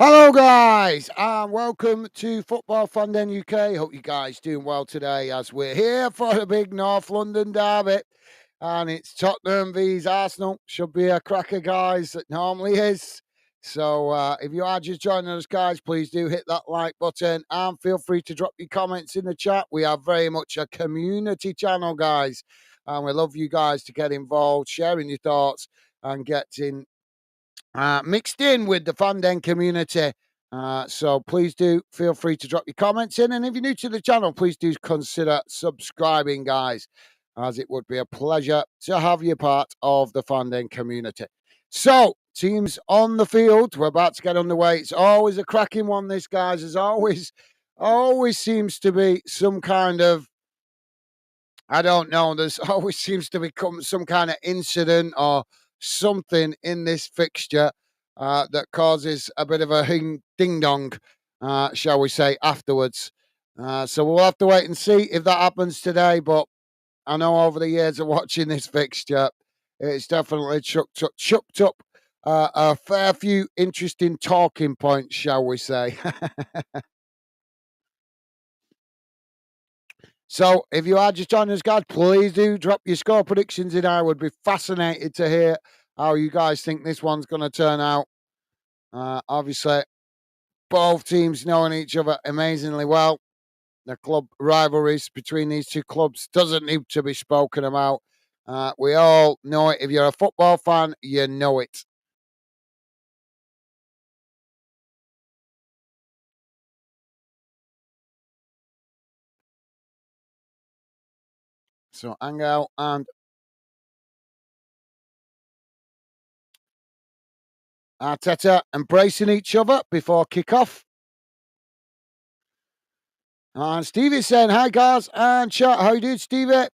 Hello, guys, and welcome to Football Fan Den UK. Hope you guys doing well today as we're here for a big North London derby, and it's Tottenham vs Arsenal. Should be a cracker, guys. It normally is. So, if you are just joining us, guys, please do hit that like button and feel free to drop your comments in the chat. We are very much a community channel, guys, and we love you guys to get involved, sharing your thoughts, and getting mixed in with the Fan Den community. So please do feel free to drop your comments in. And if you're new to the channel, please do consider subscribing, guys, as it would be a pleasure to have you part of the Fan Den community. So, teams on the field, we're about to get underway. It's always a cracking one, this, guys. There's always seems to be some kind of, I don't know, there's always seems to become some kind of incident or something in this fixture that causes a bit of a ding dong, shall we say, afterwards. So we'll have to wait and see if that happens today. But I know over the years of watching this fixture, it's definitely chucked up a fair few interesting talking points, shall we say. So, if you are just joining us, guys, please do drop your score predictions in. I would be fascinated to hear how you guys think this one's going to turn out. Obviously, both teams knowing each other amazingly well. The club rivalries between these two clubs doesn't need to be spoken about. We all know it. If you're a football fan, you know it. So, Angel and Arteta embracing each other before kickoff. And Stevie's saying, hi, guys, and chat. How you doing, Stevie?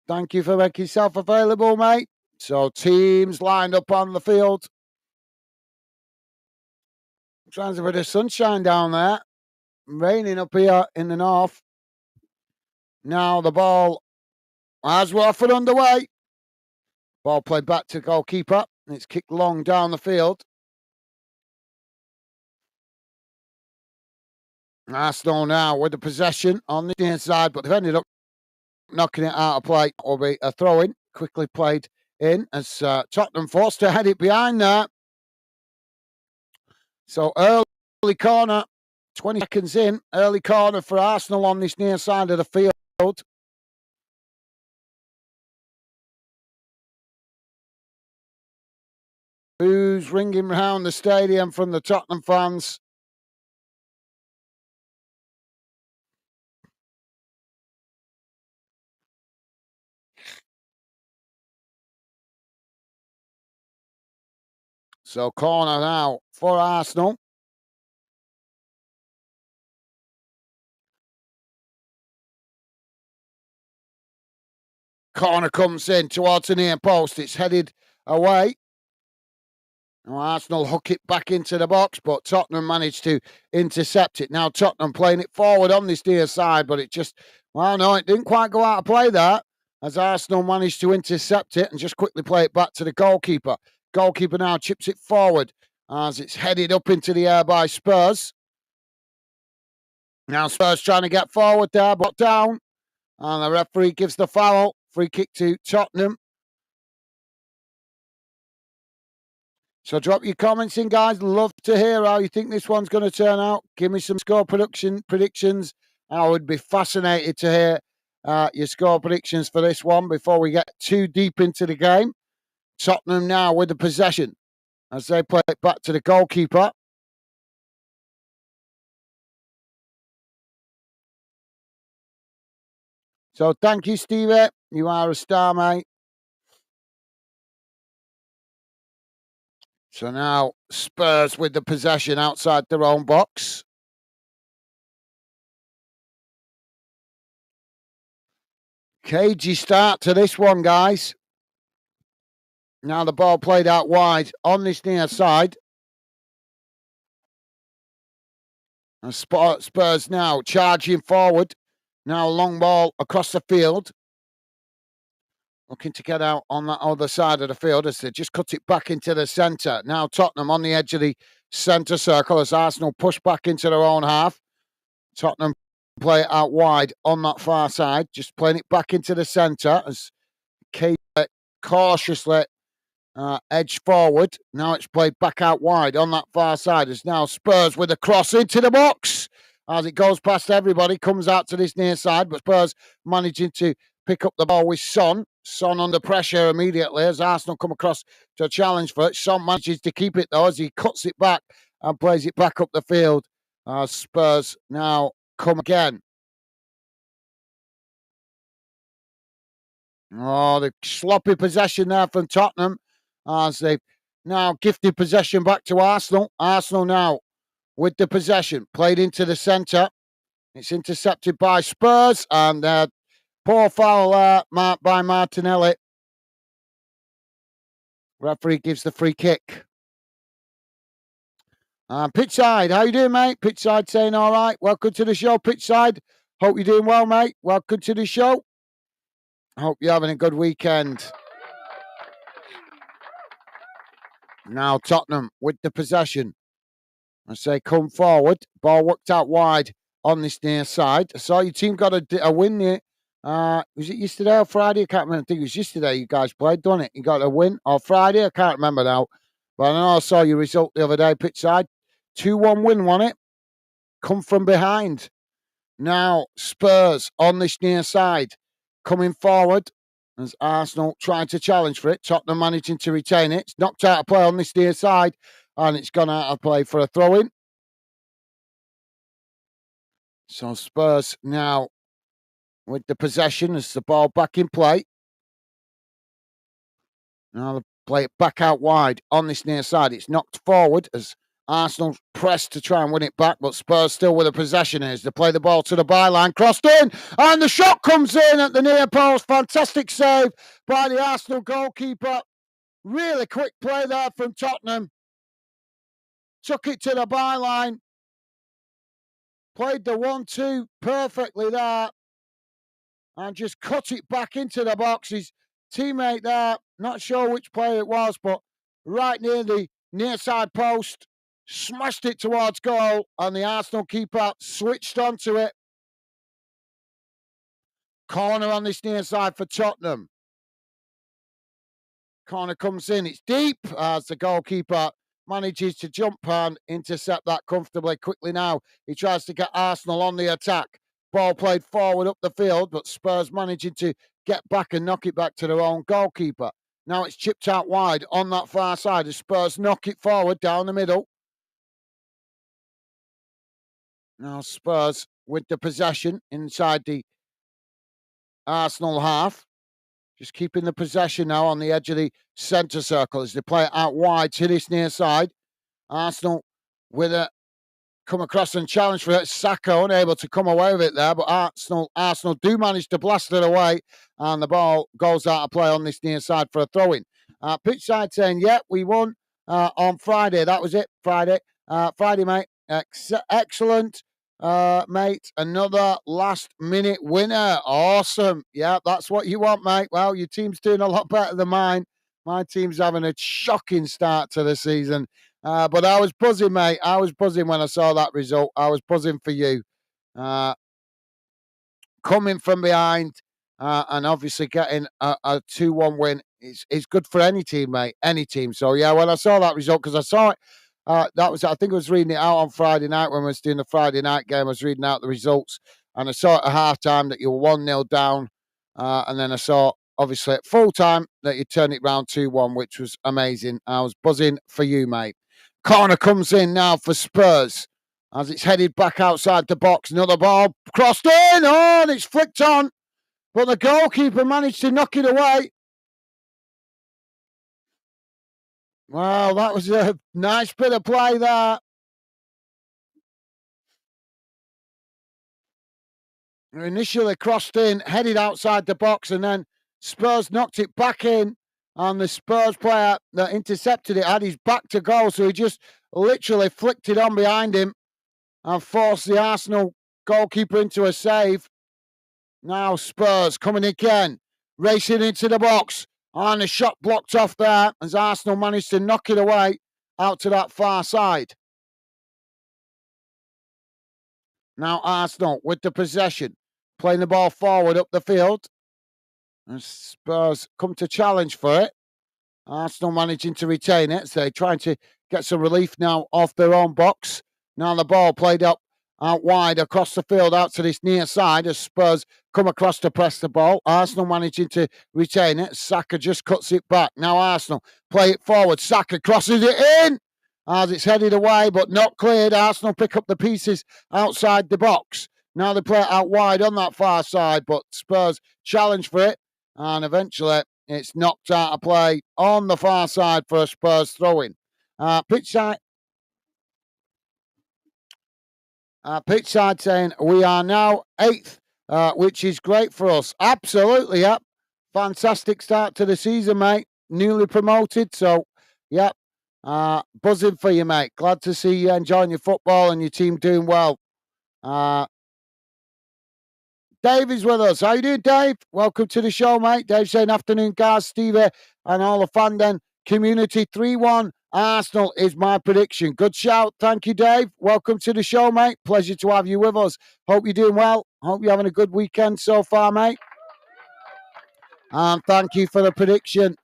Thank you for making yourself available, mate. So, teams lined up on the field. Trying a bit of sunshine down there. Raining up here in the north. Now the ball as we're off and underway. Ball played back to goalkeeper. It's kicked long down the field. Arsenal now with the possession on the inside, but they've ended up knocking it out of play. Will be a throw in, quickly played in as Tottenham forced to head it behind there. So early corner, 20 seconds in, early corner for Arsenal on this near side of the field. Who's ringing round the stadium from the Tottenham fans? So corner now for Arsenal. Corner comes in towards the near post. It's headed away. Now Arsenal hook it back into the box, but Tottenham managed to intercept it. Now Tottenham playing it forward on this near side, but it just, well, no, it didn't quite go out of play there as Arsenal managed to intercept it and just quickly play it back to the goalkeeper. Goalkeeper now chips it forward as it's headed up into the air by Spurs. Now Spurs trying to get forward there, but down. And the referee gives the foul. Free kick to Tottenham. So drop your comments in, guys. Love to hear how you think this one's going to turn out. Give me some score predictions. I would be fascinated to hear your score predictions for this one before we get too deep into the game. Tottenham now with the possession as they play it back to the goalkeeper. So thank you, Stevie. You are a star, mate. So now Spurs with the possession outside their own box. Cagey start to this one, guys. Now the ball played out wide on this near side. And Spurs now charging forward. Now long ball across the field. Looking to get out on that other side of the field as they just cut it back into the centre. Now Tottenham on the edge of the centre circle as Arsenal push back into their own half. Tottenham play it out wide on that far side, just playing it back into the centre as Kate cautiously edge forward. Now it's played back out wide on that far side. As now Spurs with a cross into the box. As it goes past everybody, comes out to this near side, but Spurs managing to pick up the ball with Son. Son under pressure immediately as Arsenal come across to a challenge for it. Son manages to keep it though as he cuts it back and plays it back up the field. Spurs now come again. Oh, the sloppy possession there from Tottenham as they've now gifted possession back to Arsenal. Arsenal now with the possession, played into the centre. It's intercepted by Spurs and poor foul marked by Martinelli. Referee gives the free kick. Pitchside, how you doing, mate? Pitchside saying all right. Welcome to the show, Pitchside. Hope you're doing well, mate. Welcome to the show. Hope you're having a good weekend. Now Tottenham with the possession. I say come forward. Ball worked out wide on this near side. I saw your team got a win there. Was it yesterday or Friday? I can't remember. I think it was yesterday you guys played, didn't it? You got a win. Or Friday? I can't remember now. But I know I saw your result the other day, pitchside. 2-1 win, wasn't it? Come from behind. Now Spurs on this near side. Coming forward. As Arsenal trying to challenge for it. Tottenham managing to retain it. It's knocked out of play on this near side. And it's gone out of play for a throw-in. So Spurs now with the possession as the ball back in play. Now they play it back out wide on this near side. It's knocked forward as Arsenal press to try and win it back, but Spurs still with the possession as they play the ball to the byline, crossed in, and the shot comes in at the near post. Fantastic save by the Arsenal goalkeeper. Really quick play there from Tottenham. Took it to the byline. Played the 1-2 perfectly there. And just cut it back into the box. His teammate there, not sure which player it was, but right near the near side post, smashed it towards goal, and the Arsenal keeper switched onto it. Corner on this near side for Tottenham. Corner comes in, it's deep as the goalkeeper manages to jump and intercept that comfortably. Quickly now, he tries to get Arsenal on the attack. Ball played forward up the field, but Spurs managing to get back and knock it back to their own goalkeeper. Now it's chipped out wide on that far side as Spurs knock it forward down the middle. Now Spurs with the possession inside the Arsenal half. Just keeping the possession now on the edge of the centre circle as they play it out wide to this near side. Arsenal with a come across and challenge for it. Saka unable to come away with it there, but Arsenal do manage to blast it away, and the ball goes out of play on this near side for a throw-in. Pitch side saying, yeah, we won on Friday. That was it, Friday. Friday, mate. Excellent. Mate, another last-minute winner. Awesome. Yeah, that's what you want, mate. Well, your team's doing a lot better than mine. My team's having a shocking start to the season. But I was buzzing, mate. I was buzzing when I saw that result. I was buzzing for you. Coming from behind and obviously getting a 2-1 win is good for any team, mate. Any team. So, yeah, when I saw that result, because I saw it, I think I was reading it out on Friday night when I was doing the Friday night game. I was reading out the results, and I saw at half-time that you were 1-0 down, and then I saw, obviously, at full-time that you turned it round 2-1, which was amazing. I was buzzing for you, mate. Corner comes in now for Spurs as it's headed back outside the box. Another ball crossed in, and it's flicked on, but the goalkeeper managed to knock it away. Well, that was a nice bit of play there. Initially crossed in, headed outside the box, and then Spurs knocked it back in. And the Spurs player that intercepted it had his back to goal, so he just literally flicked it on behind him and forced the Arsenal goalkeeper into a save. Now Spurs coming again, racing into the box. And a shot blocked off there as Arsenal managed to knock it away out to that far side. Now Arsenal with the possession, playing the ball forward up the field. And Spurs come to challenge for it. Arsenal managing to retain it. So they're trying to get some relief now off their own box. Now the ball played up out wide across the field out to this near side as Spurs come across to press the ball. Arsenal managing to retain it. Saka just cuts it back. Now Arsenal play it forward. Saka crosses it in as it's headed away but not cleared. Arsenal pick up the pieces outside the box. Now they play it out wide on that far side, but Spurs challenge for it and eventually it's knocked out of play on the far side for a Spurs throw-in. Pitch side saying we are now eighth, which is great for us. Absolutely, yep. Fantastic start to the season, mate. Newly promoted, so yep. Buzzing for you, mate. Glad to see you enjoying your football and your team doing well. Dave is with us. How you doing, Dave? Welcome to the show, mate. Dave saying afternoon, guys, Stevie, and all the fandom community. 3-1 Arsenal is my prediction. Good shout. Thank you, Dave. Welcome to the show, mate. Pleasure to have you with us. Hope you're doing well. Hope you're having a good weekend so far, mate. And thank you for the prediction.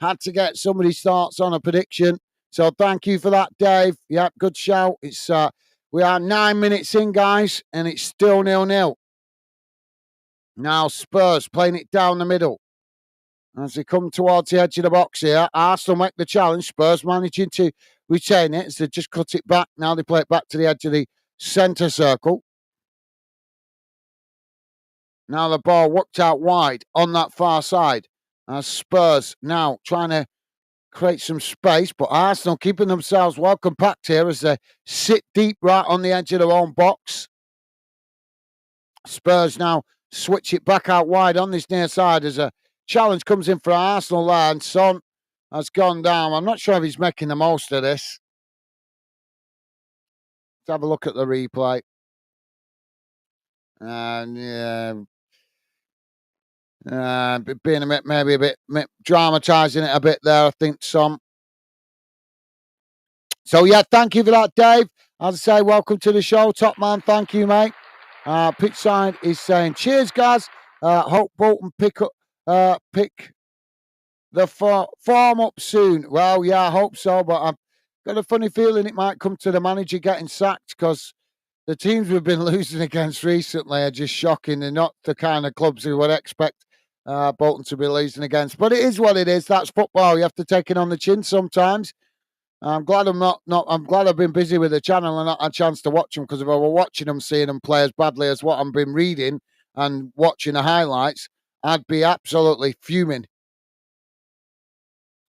Had to get somebody's thoughts on a prediction. So thank you for that, Dave. Yep, good shout. It's we are 9 minutes in, guys, and it's still 0-0. Now Spurs playing it down the middle. As they come towards the edge of the box here, Arsenal make the challenge. Spurs managing to retain it as they just cut it back. Now they play it back to the edge of the centre circle. Now the ball worked out wide on that far side. As Spurs now trying to create some space, but Arsenal keeping themselves well compact here as they sit deep right on the edge of their own box. Spurs now switch it back out wide on this near side as a challenge comes in for Arsenal there, and Son has gone down. I'm not sure if he's making the most of this. Let's have a look at the replay. And being maybe a bit dramatising it a bit there, I think, Son. So, yeah, thank you for that, Dave. As I say, welcome to the show, top man. Thank you, mate. Pitch side is saying, cheers, guys. Hope Bolton pick the form up soon. Well, yeah, I hope so, but I've got a funny feeling it might come to the manager getting sacked because the teams we've been losing against recently are just shocking. They're not the kind of clubs we would expect Bolton to be losing against. But it is what it is. That's football. You have to take it on the chin sometimes. I'm glad I'm glad I've been busy with the channel and not had a chance to watch them, because if I were watching them, seeing them play as badly as what I've been reading and watching the highlights, I'd be absolutely fuming.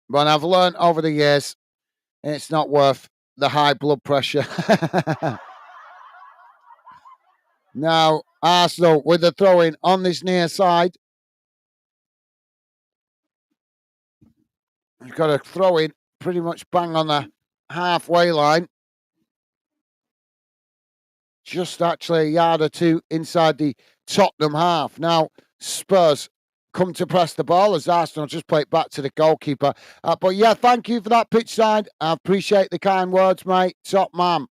But I've learned over the years it's not worth the high blood pressure. Now, Arsenal with the throw-in on this near side. He's got a throw-in pretty much bang on the halfway line. Just actually a yard or two inside the Tottenham half. Now, Spurs come to press the ball as Arsenal just play it back to the goalkeeper. But yeah, thank you for that pitch side. I appreciate the kind words, mate. Top man.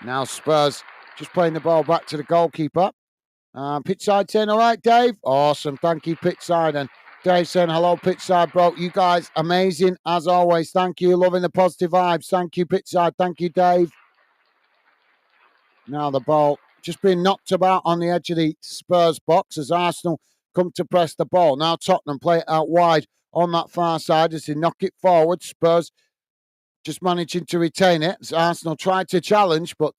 Now Spurs just playing the ball back to the goalkeeper. Pitch side saying, all right, Dave. Awesome. Thank you, pitch side. And Dave saying, hello, pitch side, bro. You guys, amazing as always. Thank you. Loving the positive vibes. Thank you, pitch side. Thank you, Dave. Now the ball just being knocked about on the edge of the Spurs box as Arsenal come to press the ball. Now Tottenham play it out wide on that far side as they knock it forward. Spurs just managing to retain it as Arsenal tried to challenge, but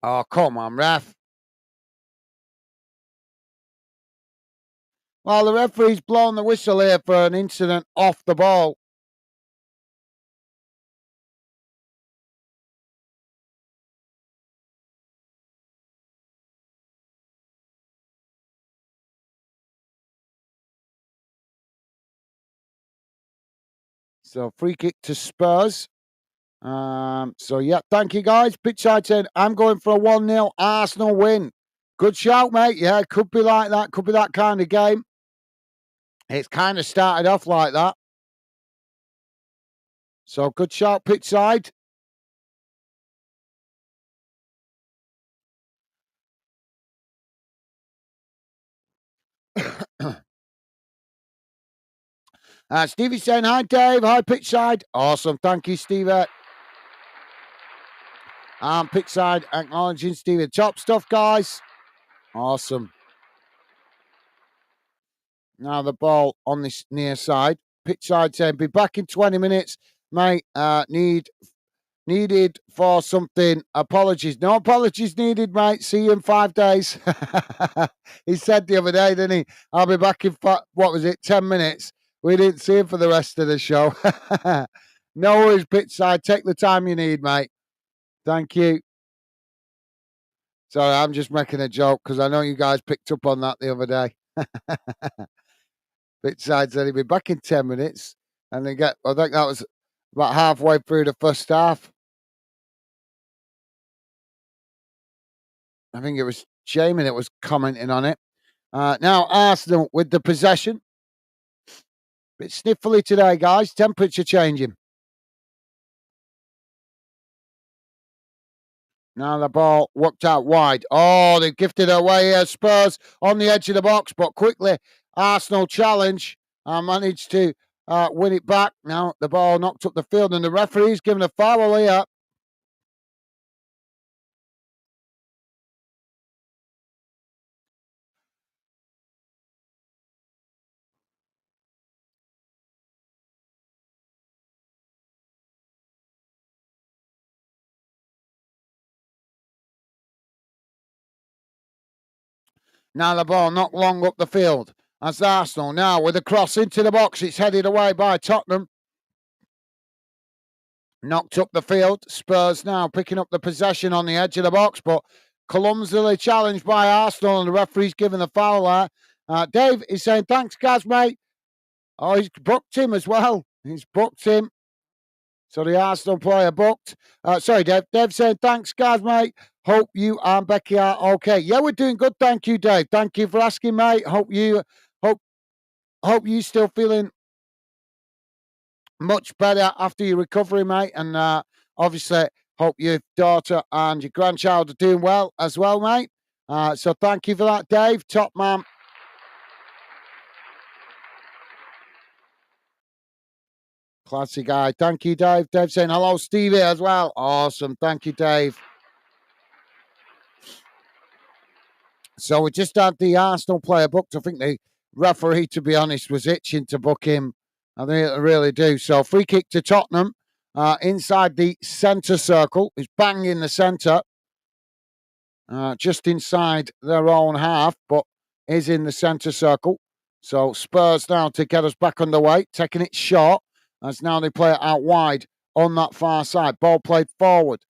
oh, come on, ref. Well, the referee's blown the whistle here for an incident off the ball. So free kick to Spurs. So yeah, thank you guys. Pitch side saying, I'm going for a 1-0 Arsenal win. Good shout, mate. Yeah, it could be like that. Could be that kind of game. It's kind of started off like that. So good shout, pitch side. Stevie saying, hi, Dave. Hi, pitch side. Awesome. Thank you, Stevie. Pitch side acknowledging Stevie. Top stuff, guys. Awesome. Now the ball on this near side. Pitch side saying, be back in 20 minutes, mate. Needed for something. Apologies. No apologies needed, mate. See you in 5 days. He said the other day, didn't he? I'll be back in, what was it, 10 minutes. We didn't see him for the rest of the show. No worries, pitch side. Take the time you need, mate. Thank you. Sorry, I'm just making a joke because I know you guys picked up on that the other day. Pitch side said he'd be back in 10 minutes. And I think that was about halfway through the first half. I think it was Jamie that was commenting on it. Now Arsenal with the possession. Bit sniffly today, guys. Temperature changing. Now the ball worked out wide. Oh, they gifted it away here. Spurs on the edge of the box, but quickly Arsenal challenge and managed to win it back. Now the ball knocked up the field and the referee's given a foul here. Now the ball knocked long up the field. That's Arsenal now with a cross into the box. It's headed away by Tottenham. Knocked up the field. Spurs now picking up the possession on the edge of the box, but clumsily challenged by Arsenal, and the referee's giving the foul there. Dave is saying, thanks, Gaz, mate. Oh, he's booked him as well. He's booked him. So the Arsenal player booked. Sorry, Dave. Dave saying, thanks, Gaz, mate. Hope you and Becky are okay. Yeah, we're doing good. Thank you, Dave. Thank you for asking, mate. Hope you still feeling much better after your recovery, mate. And obviously, hope your daughter and your grandchild are doing well as well, mate. So thank you for that, Dave. Top man. Classy guy. Thank you, Dave. Dave saying hello, Stevie, as well. Awesome. Thank you, Dave. So we just had the Arsenal player booked. I think the referee, to be honest, was itching to book him. I think they really do. So free kick to Tottenham inside the centre circle. He's bang in the centre. Just inside their own half, but is in the centre circle. So Spurs now to get us back underway, taking it short as now they play it out wide on that far side. Ball played forward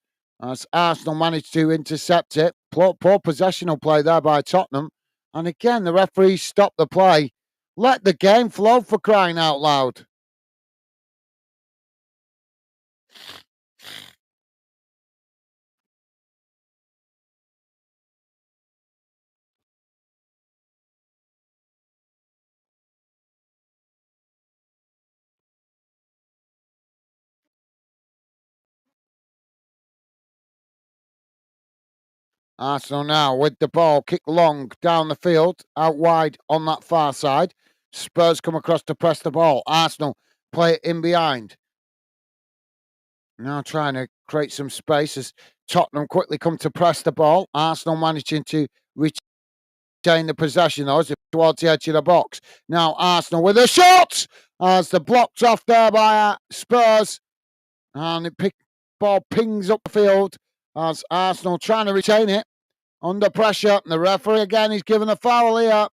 as Arsenal managed to intercept it. Poor possessional play there by Tottenham. And again, the referee stopped the play. Let the game flow, for crying out loud. Arsenal now with the ball, kick long down the field, out wide on that far side. Spurs come across to press the ball. Arsenal play it in behind. Now trying to create some space as Tottenham quickly come to press the ball. Arsenal managing to retain the possession though, as towards the edge of the box. Now Arsenal with a shot as the blocked off there by Spurs. And the ball pings up the field as Arsenal trying to retain it. Under pressure, and the referee again is given a foul here.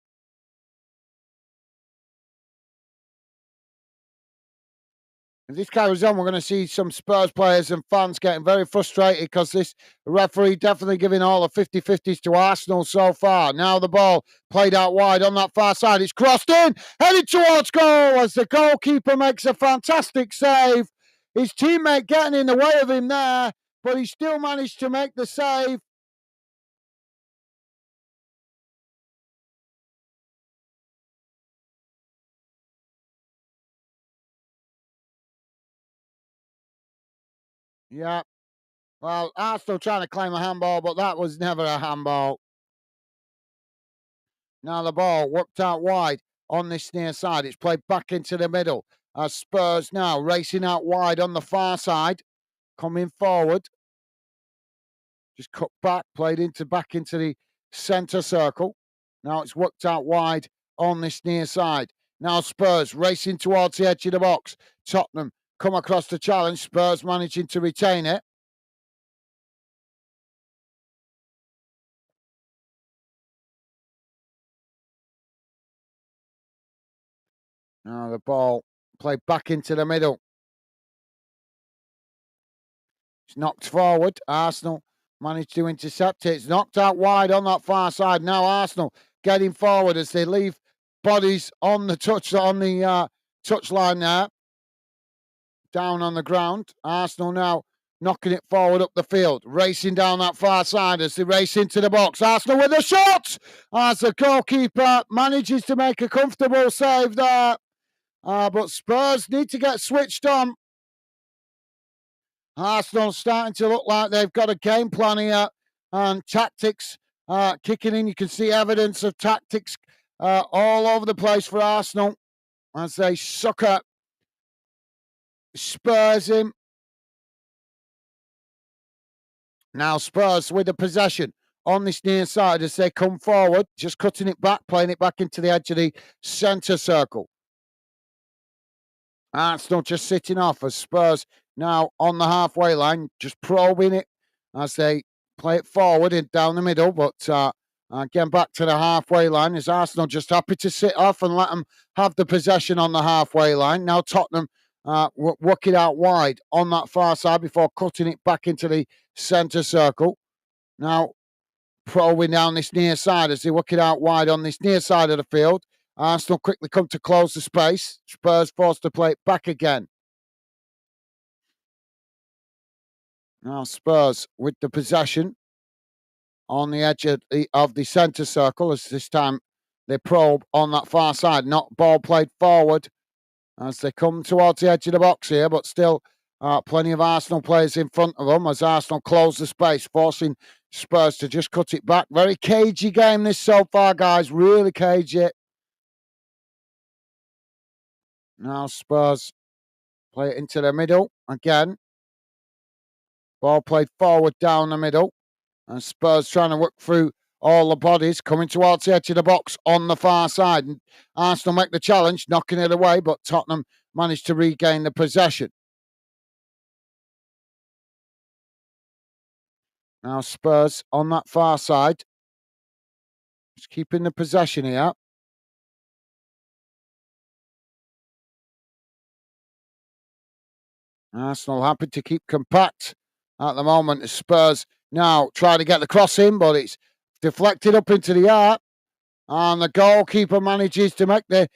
If this carries on, we're going to see some Spurs players and fans getting very frustrated because this referee definitely giving all the 50-50s to Arsenal so far. Now the ball played out wide on that far side. It's crossed in, headed towards goal as the goalkeeper makes a fantastic save. His teammate getting in the way of him there, but he still managed to make the save. Yeah. Well, Arsenal trying to claim a handball, but that was never a handball. Now the ball worked out wide on this near side. It's played back into the middle. As Spurs now racing out wide on the far side, coming forward. Just cut back, played back into the centre circle. Now it's worked out wide on this near side. Now Spurs racing towards the edge of the box. Tottenham come across the challenge. Spurs managing to retain it. Now the ball played back into the middle. It's knocked forward. Arsenal managed to intercept it. It's knocked out wide on that far side. Now Arsenal getting forward as they leave bodies on the touchline there. Down on the ground. Arsenal now knocking it forward up the field, racing down that far side as they race into the box. Arsenal with a shot as the goalkeeper manages to make a comfortable save there. But Spurs need to get switched on. Arsenal starting to look like they've got a game plan here and tactics kicking in. You can see evidence of tactics all over the place for Arsenal as they sucker Spurs in. Now Spurs with the possession on this near side as they come forward, just cutting it back, playing it back into the edge of the centre circle. Arsenal just sitting off as Spurs now on the halfway line, just probing it as they play it forward and down the middle, but again back to the halfway line as Arsenal just happy to sit off and let them have the possession on the halfway line. Now Tottenham work it out wide on that far side before cutting it back into the centre circle. Now probing down this near side as they work it out wide on this near side of the field. Arsenal quickly come to close the space. Spurs forced to play it back again. Now Spurs with the possession on the edge of the centre circle as this time they probe on that far side. Not ball played forward as they come towards the edge of the box here, but still plenty of Arsenal players in front of them as Arsenal close the space, forcing Spurs to just cut it back. Very cagey game this so far, guys. Really cagey. Now Spurs play it into the middle again. Ball played forward down the middle. And Spurs trying to work through all the bodies, coming towards the edge of the box on the far side. And Arsenal make the challenge, knocking it away, but Tottenham managed to regain the possession. Now Spurs on that far side. Just keeping the possession here. Arsenal happy to keep compact at the moment. The Spurs now try to get the cross in, but it's deflected up into the air. And the goalkeeper manages to make the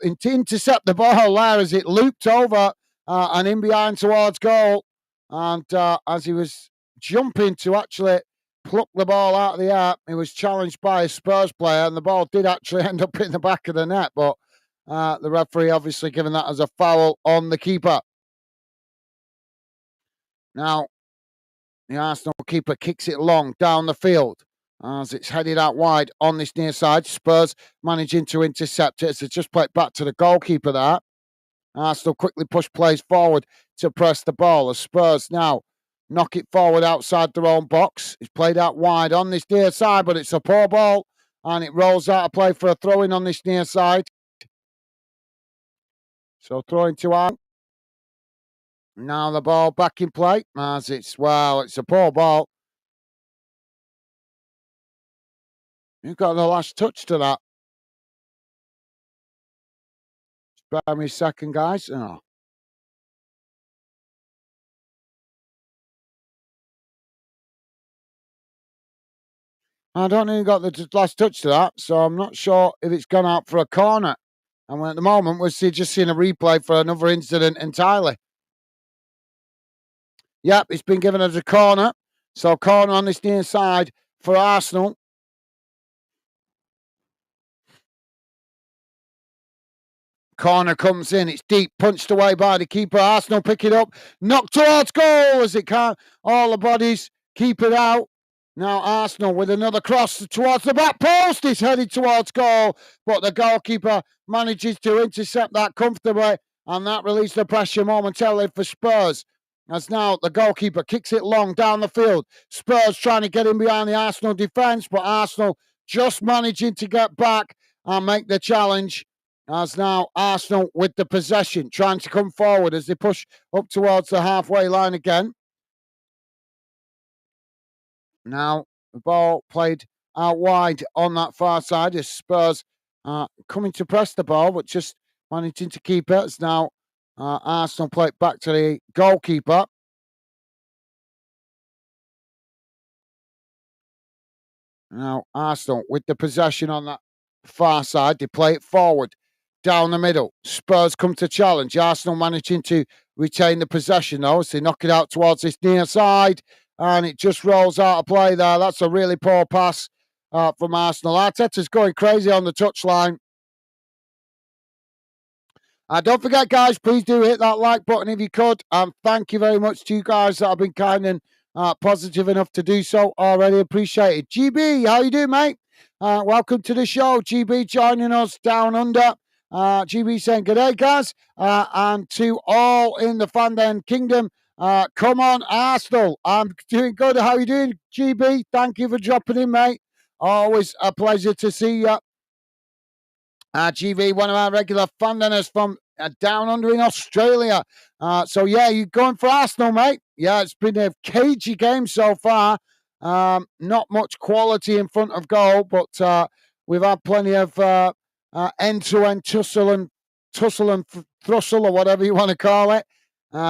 intercept the ball there as it looped over and in behind towards goal. And as he was jumping to actually pluck the ball out of the air, he was challenged by a Spurs player, and the ball did actually end up in the back of the net. But the referee obviously giving that as a foul on the keeper. Now, the Arsenal keeper kicks it long down the field as it's headed out wide on this near side. Spurs managing to intercept it as they just play it back to the goalkeeper there. Arsenal quickly push plays forward to press the ball. As Spurs now knock it forward outside their own box. It's played out wide on this near side, but it's a poor ball and it rolls out of play for a throw-in on this near side. So throwing to out. Now the ball back in play as it's a poor ball. You've got the last touch to that. Spare me a second, guys. Oh. I don't think he got the last touch to that, so I'm not sure if it's gone out for a corner. And at the moment, we're just seeing a replay for another incident entirely. Yep, it's been given as a corner. So corner on this near side for Arsenal. Corner comes in. It's deep, punched away by the keeper. Arsenal pick it up. Knocked towards goal as it can't. All the bodies keep it out. Now Arsenal with another cross towards the back post. It's headed towards goal, but the goalkeeper manages to intercept that comfortably, and that released the pressure momentarily for Spurs. As now the goalkeeper kicks it long down the field. Spurs trying to get in behind the Arsenal defence, but Arsenal just managing to get back and make the challenge. As now Arsenal with the possession, trying to come forward as they push up towards the halfway line again. Now the ball played out wide on that far side as Spurs coming to press the ball, but just managing to keep it. As now Arsenal play it back to the goalkeeper. Now Arsenal with the possession on that far side, they play it forward down the middle. Spurs come to challenge. Arsenal managing to retain the possession though as they knock it out towards this near side, and it just rolls out of play there. That's a really poor pass from Arsenal. Arteta's going crazy on the touchline. Don't forget, guys, please do hit that like button if you could. And thank you very much to you guys that have been kind and positive enough to do so already. Appreciate it. GB, how you doing, mate? Welcome to the show. GB joining us down under. GB saying, good day, guys. And to all in the Fandom Kingdom, come on, Arsenal. I'm doing good. How you doing, GB? Thank you for dropping in, mate. Always a pleasure to see you. GV, one of our regular funders from down under in Australia. So, yeah, you're going for Arsenal, mate. Yeah, it's been a cagey game so far. Not much quality in front of goal, but we've had plenty of end-to-end tussle and thrustle or whatever you want to call it.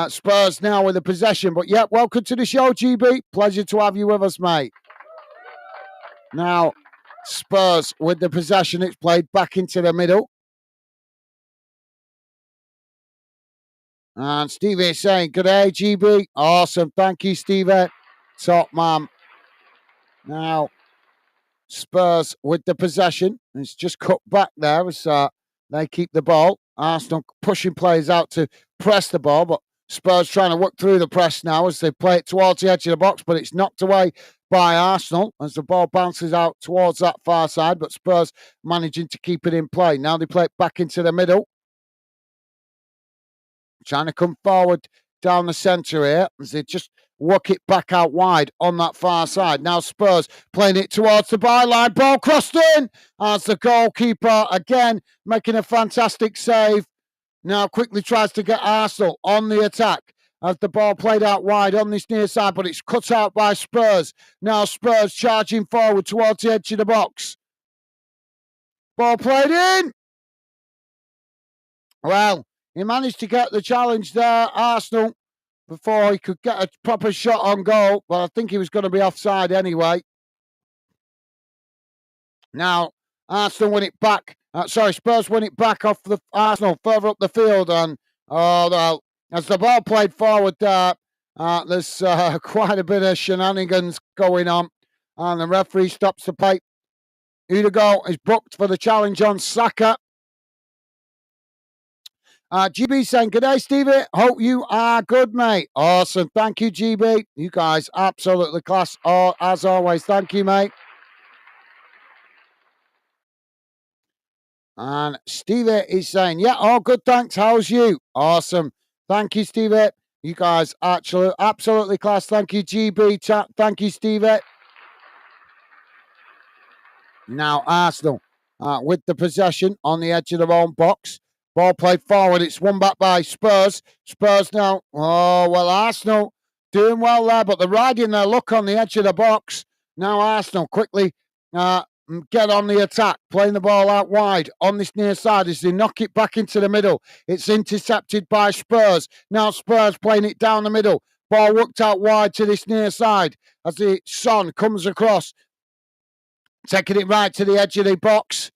Spurs now with the possession. But, yeah, welcome to the show, GB. Pleasure to have you with us, mate. Now, Spurs with the possession. It's played back into the middle. And Stevie is saying, good day, GB. Awesome. Thank you, Stevie. Top man. Now, Spurs with the possession. It's just cut back there as they keep the ball. Arsenal pushing players out to press the ball, but Spurs trying to work through the press now as they play it towards the edge of the box, but it's knocked away by Arsenal as the ball bounces out towards that far side, but Spurs managing to keep it in play. Now they play it back into the middle. Trying to come forward down the centre here as they just work it back out wide on that far side. Now Spurs playing it towards the byline. Ball crossed in as the goalkeeper again making a fantastic save. Now quickly tries to get Arsenal on the attack as the ball played out wide on this near side, but it's cut out by Spurs. Now Spurs charging forward towards the edge of the box. Ball played in. Well, he managed to get the challenge there, Arsenal, before he could get a proper shot on goal, but I think he was going to be offside anyway. Now, Arsenal win it back. Spurs win it back off the Arsenal further up the field, and well, as the ball played forward there, there's quite a bit of shenanigans going on, and the referee stops the play. Udigo is booked for the challenge on Saka. GB saying, good day, Stevie. Hope you are good, mate. Awesome. Thank you, GB. You guys absolutely class. As always. Thank you, mate. And Stevie is saying, yeah, all good, thanks. How's you? Awesome. Thank you, Stevie. You guys actually absolutely class. Thank you, GB. Chat. Thank you, Stevie. Now, Arsenal with the possession on the edge of their own box. Ball played forward. It's won back by Spurs. Spurs now. Oh, well, Arsenal doing well there, but they're riding their luck on the edge of the box. Now, Arsenal quickly get on the attack, playing the ball out wide on this near side as they knock it back into the middle. It's intercepted by Spurs. Now, Spurs playing it down the middle. Ball worked out wide to this near side as the Son comes across. Taking it right to the edge of the box.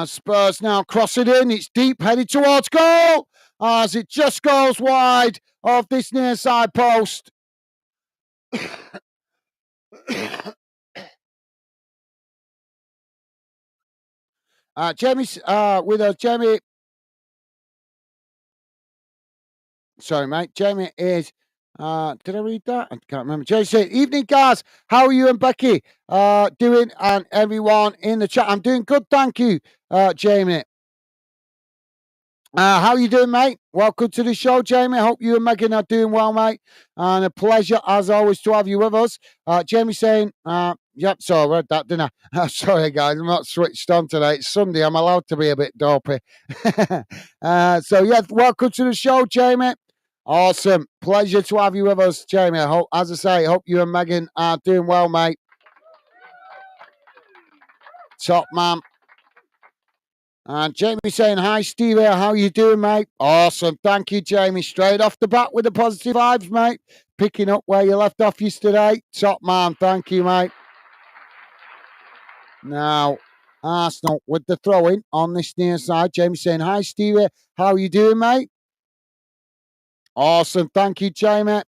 Spurs now cross it in. It's deep, headed towards goal. As it just goes wide of this near side post. Jamie's with us. Jamie. Sorry, mate. Jamie is Did I read that? I can't remember. Jay said, "Evening, guys. How are you and Becky doing? And everyone in the chat, I'm doing good, thank you, Jamie. How are you doing, mate? Welcome to the show, Jamie. Hope you and Megan are doing well, mate. And a pleasure, as always, to have you with us. Jamie saying, yep, so I read that, didn't I? Sorry, guys, I'm not switched on today. It's Sunday. I'm allowed to be a bit dopey. Welcome to the show, Jamie. Awesome. Pleasure to have you with us, Jamie. I hope, as I say, hope you and Megan are doing well, mate. Top man. And Jamie saying, hi, Steve here. How you doing, mate? Awesome. Thank you, Jamie. Straight off the bat with the positive vibes, mate. Picking up where you left off yesterday. Top man. Thank you, mate. Now, Arsenal with the throw-in on this near side. Jamie saying, hi, Steve here. How you doing, mate? Awesome. Thank you, Jamie.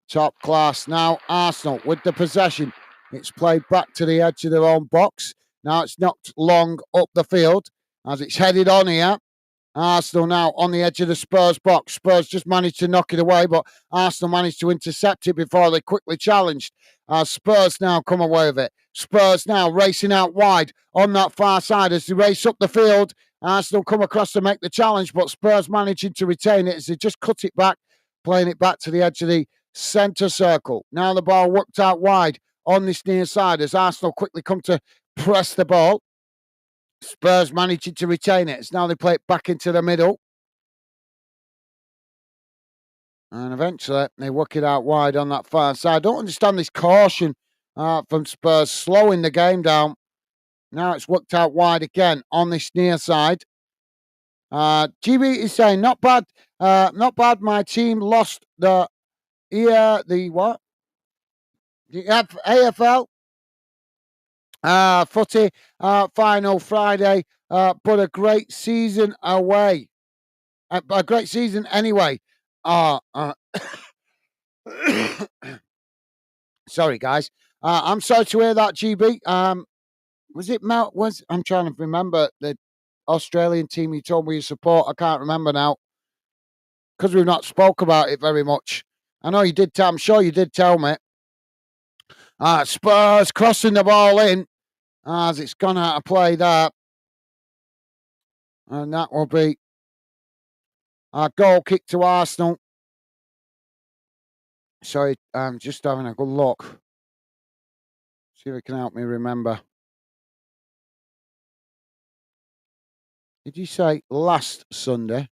Top class. Now, Arsenal with the possession. It's played back to the edge of their own box. Now it's knocked long up the field as it's headed on here. Arsenal now on the edge of the Spurs box. Spurs just managed to knock it away, but Arsenal managed to intercept it before they quickly challenged. Spurs now come away with it. Spurs now racing out wide on that far side as they race up the field. Arsenal come across to make the challenge, but Spurs managing to retain it as they just cut it back, playing it back to the edge of the centre circle. Now the ball worked out wide on this near side as Arsenal quickly come to press the ball. Spurs managing to retain it. It's now they play it back into the middle. And eventually they work it out wide on that far side. I don't understand this caution from Spurs slowing the game down. Now it's worked out wide again on this near side. GB is saying, not bad. Not bad. My team lost the what? The AFL footy final Friday, but a great season away. A great season anyway. Sorry, guys. I'm sorry to hear that, GB. Was it Mel? I'm trying to remember the Australian team you told me you support. I can't remember now because we've not spoke about it very much. I know you did. I'm sure you did tell me. Spurs crossing the ball in as it's gone out of play there. And that will be a goal kick to Arsenal. Sorry, I'm just having a good look. See if it can help me remember. Did you say last Sunday?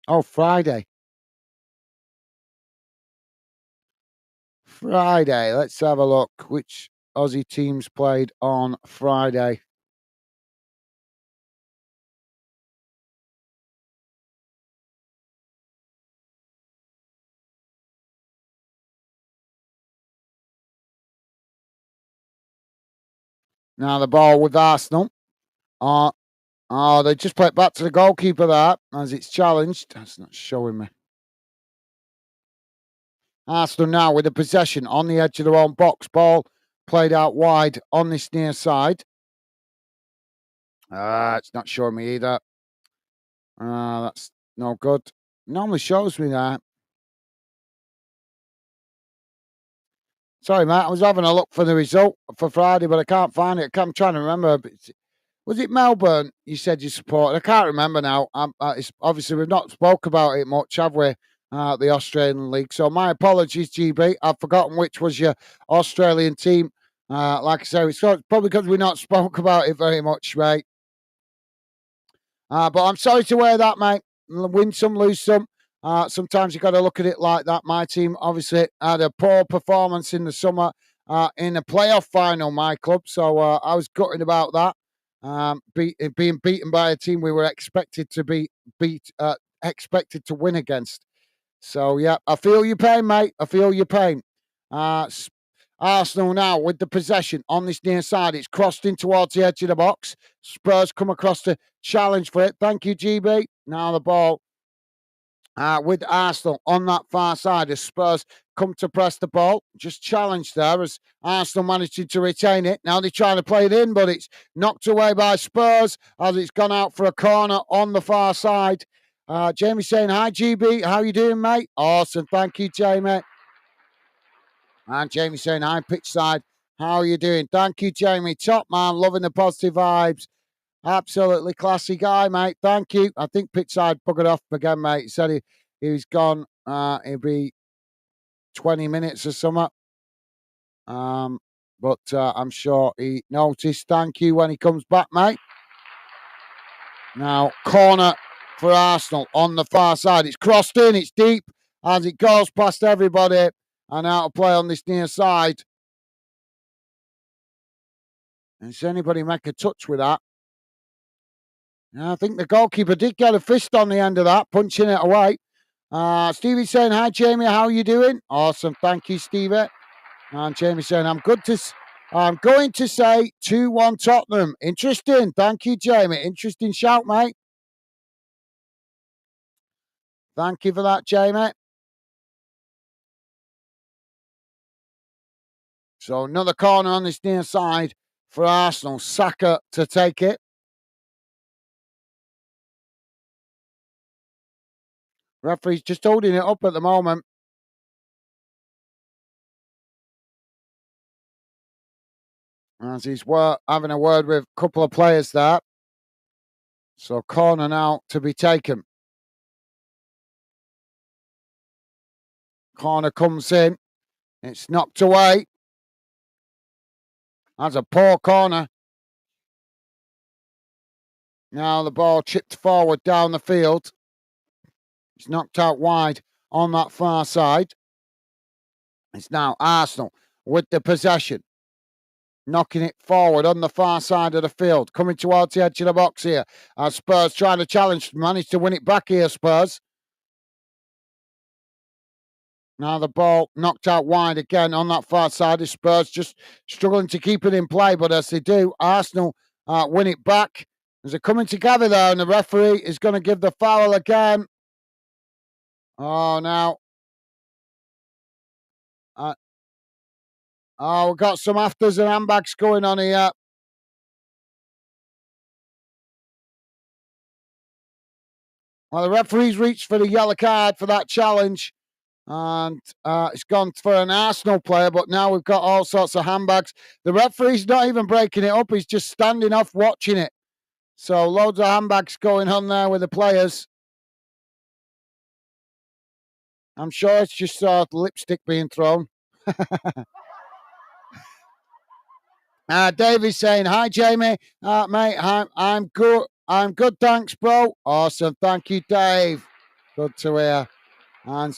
Oh, Friday. Friday. Let's have a look. Which Aussie teams played on Friday? Now the ball with Arsenal. They just play it back to the goalkeeper there as it's challenged. That's not showing me. Arsenal now with the possession on the edge of their own box. Ball played out wide on this near side. It's not showing me either. That's no good. Normally shows me that. Sorry, Matt. I was having a look for the result for Friday, but I can't find it. I'm trying to remember. Was it Melbourne you said you supported? I can't remember now. It's obviously, we've not spoke about it much, have we? The Australian League. So my apologies, GB. I've forgotten which was your Australian team. Like I say, it's probably because we've not spoke about it very much, mate. But I'm sorry to hear that, mate. Win some, lose some. Sometimes you've got to look at it like that. My team obviously had a poor performance in the summer in the playoff final, my club. So I was gutted about that. Being beaten by a team we were expected to win against. So, yeah, I feel your pain, mate. I feel your pain. Arsenal now with the possession on this near side. It's crossed in towards the edge of the box. Spurs come across to challenge for it. Thank you, GB. Now the ball with Arsenal on that far side as Spurs come to press the ball. Just challenged there as Arsenal managed to retain it. Now they're trying to play it in, but it's knocked away by Spurs as it's gone out for a corner on the far side. Jamie saying, hi, GB. How you doing, mate? Awesome. Thank you, Jamie. And Jamie saying, hi, pitch side. How are you doing? Thank you, Jamie. Top man. Loving the positive vibes. Absolutely classy guy, mate. Thank you. I think pitch side buggered off again, mate. He said he was gone. He'll be 20 minutes or something. But I'm sure he noticed. Thank you when he comes back, mate. Now, corner for Arsenal on the far side. It's crossed in, it's deep as it goes past everybody and out of play on this near side. Does anybody make a touch with that? I think the goalkeeper did get a fist on the end of that, punching it away. Stevie saying, hi, Jamie, how are you doing? Awesome. Thank you, Stevie. And Jamie saying, I'm going to say 2-1 Tottenham. Interesting. Thank you, Jamie. Interesting shout, mate. Thank you for that, Jamie. So another corner on this near side for Arsenal. Saka to take it. Referee's just holding it up at the moment. As he's having a word with a couple of players there. So corner now to be taken. Corner comes in. It's knocked away. That's a poor corner. Now the ball chipped forward down the field. It's knocked out wide on that far side. It's now Arsenal with the possession. Knocking it forward on the far side of the field. Coming towards the edge of the box here. As Spurs trying to challenge. Managed to win it back here, Spurs. Now the ball knocked out wide again on that far side. The Spurs just struggling to keep it in play. But as they do, Arsenal win it back. As they're coming together there, and the referee is going to give the foul again. Oh, now. We've got some afters and handbags going on here. Well, the referee's reached for the yellow card for that challenge. And it's gone for an Arsenal player, but now we've got all sorts of handbags. The referee's not even breaking it up. He's just standing off watching it. So loads of handbags going on there with the players. I'm sure it's just lipstick being thrown. Davy's saying, hi, Jamie. Mate, I'm good. I'm good, thanks, bro. Awesome. Thank you, Dave. Good to hear. And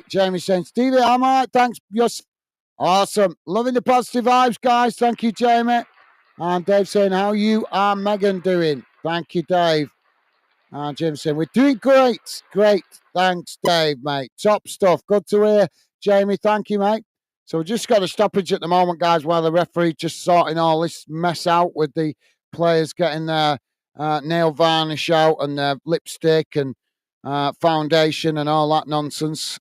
Jamie saying, Stevie, I'm all right, thanks. You're awesome. Loving the positive vibes, guys. Thank you, Jamie. And Dave saying, how you are Megan doing? Thank you, Dave. And Jim saying, we're doing great. Great. Thanks, Dave, mate. Top stuff. Good to hear. Jamie, thank you, mate. So we've just got a stoppage at the moment, guys, while the referee just sorting all this mess out with the players getting their nail varnish out and their lipstick and foundation and all that nonsense.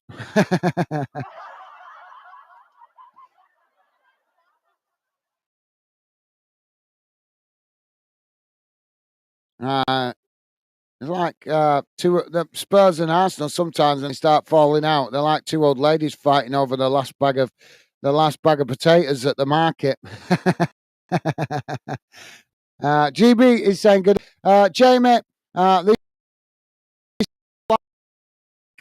It's like the Spurs and Arsenal sometimes when they start falling out, they're like two old ladies fighting over the last bag of potatoes at the market. GB is saying good. Jamie, this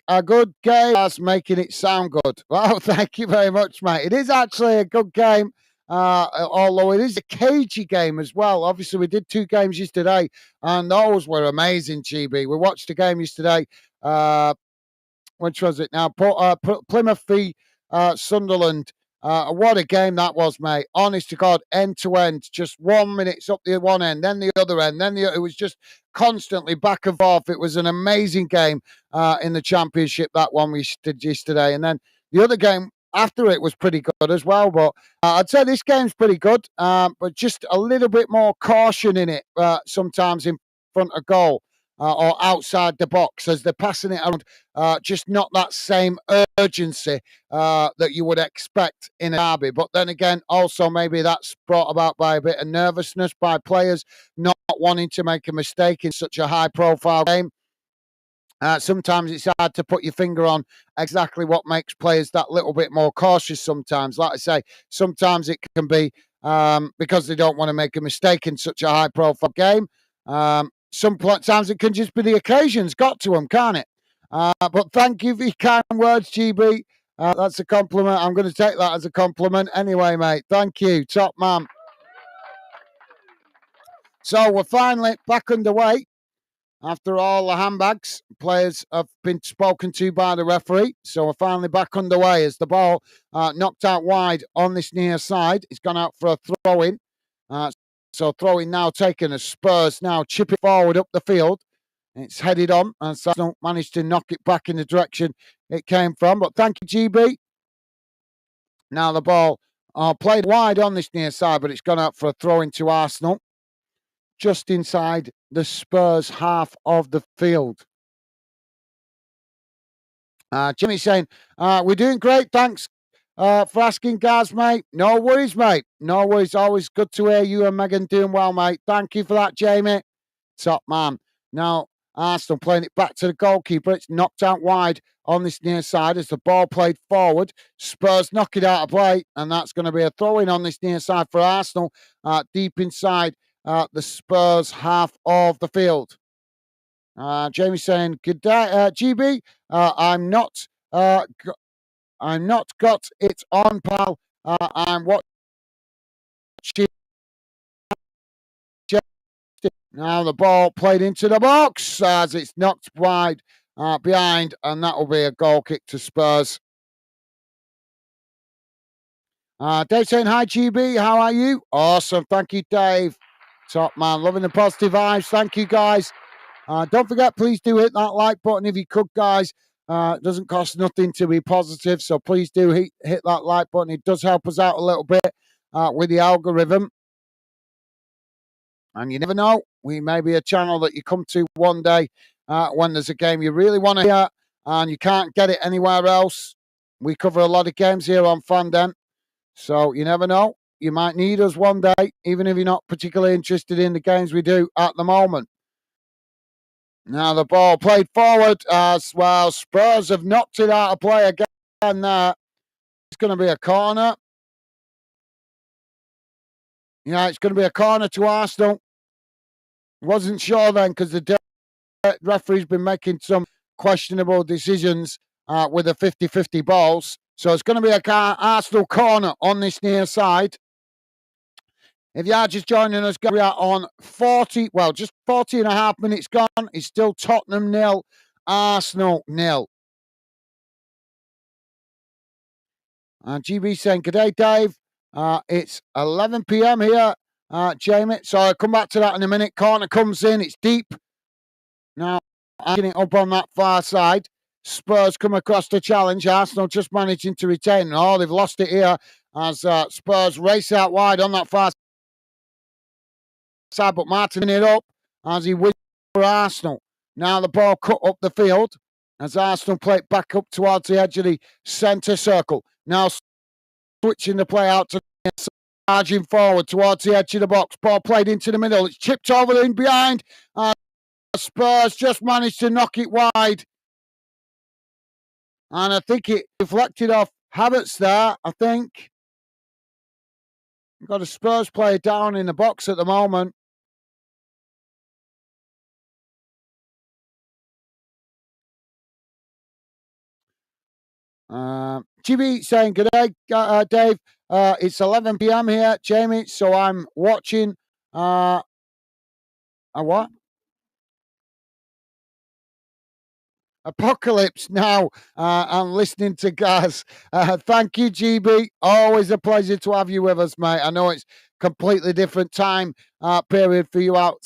a good game. That's making it sound good. Well, thank you very much, mate. It is actually a good game. Although it is a cagey game as well. Obviously, we did 2 games yesterday, and those were amazing, GB. We watched the game yesterday. Which was it now? Plymouth v Sunderland. What a game that was, mate. Honest to God, end to end. Just 1 minute up the one end, then the other end, it was just constantly back and forth. It was an amazing game in the Championship, that one we did yesterday. And then the other game after it was pretty good as well. But I'd say this game's pretty good, but just a little bit more caution in it sometimes in front of goal or outside the box as they're passing it around. Just not that same urgency that you would expect in a derby. But then again, also maybe that's brought about by a bit of nervousness by players not wanting to make a mistake in such a high-profile game. Sometimes it's hard to put your finger on exactly what makes players that little bit more cautious sometimes. Like I say, sometimes it can be because they don't want to make a mistake in such a high profile game. Sometimes it can just be the occasion's got to them, can't it? But thank you for your kind words, GB. That's a compliment. I'm going to take that as a compliment anyway, mate. Thank you. Top man. So we're finally back underway. After all the handbags, players have been spoken to by the referee. So we're finally back underway as the ball knocked out wide on this near side. It's gone out for a throw-in. So throw-in now taken as Spurs now chip it forward up the field. It's headed on and Arsenal managed to knock it back in the direction it came from. But thank you, GB. Now the ball played wide on this near side, but it's gone out for a throw-in to Arsenal. Just inside the Spurs half of the field. Jimmy's saying, we're doing great. Thanks for asking, Gaz, mate. No worries, mate. No worries. Always good to hear you and Megan doing well, mate. Thank you for that, Jamie. Top man. Now, Arsenal playing it back to the goalkeeper. It's knocked out wide on this near side as the ball played forward. Spurs knock it out of play, and that's going to be a throw-in on this near side for Arsenal, deep inside the Spurs half of the field. Jamie saying, "Good day, GB. I'm not got it on, pal. I'm watching." Now the ball played into the box as it's knocked wide behind, and that will be a goal kick to Spurs. Dave saying, "Hi, GB. How are you? Awesome. Thank you, Dave. Top man. Loving the positive vibes. Thank you, guys. Don't forget, please do hit that like button if you could, guys. It doesn't cost nothing to be positive, so please do hit that like button. It does help us out a little bit with the algorithm. And you never know, we may be a channel that you come to one day when there's a game you really want to hear and you can't get it anywhere else. We cover a lot of games here on Fandom, so you never know. You might need us one day, even if you're not particularly interested in the games we do at the moment. Now the ball played forward as well. Spurs have knocked it out of play again there. It's going to be a corner. Yeah, it's going to be a corner to Arsenal. Wasn't sure then because the referee's been making some questionable decisions with the 50-50 balls. So it's going to be a Arsenal corner on this near side. If you are just joining us, we are on 40, well, just 40 and a half minutes gone. It's still Tottenham 0, Arsenal 0. GB saying, "Good day, Dave. It's 11 p.m. here, Jamie. So I'll come back to that in a minute. Corner comes in. It's deep. Now, getting it up on that far side. Spurs come across the challenge. Arsenal just managing to retain. Oh, they've lost it here as Spurs race out wide on that far side, but Martin it up as he wins for Arsenal. Now the ball cut up the field as Arsenal play it back up towards the edge of the centre circle. Now switching the play out to charging forward towards the edge of the box. Ball played into the middle. It's chipped over in behind. Spurs just managed to knock it wide. And I think it deflected off Havertz there, I think. We've got a Spurs player down in the box at the moment. GB saying, "Good day, Dave. It's 11 p.m. here, Jamie, so I'm watching a what? Apocalypse now. I'm listening to Gaz. Thank you, GB. Always a pleasure to have you with us, mate. I know it's completely different time period for you out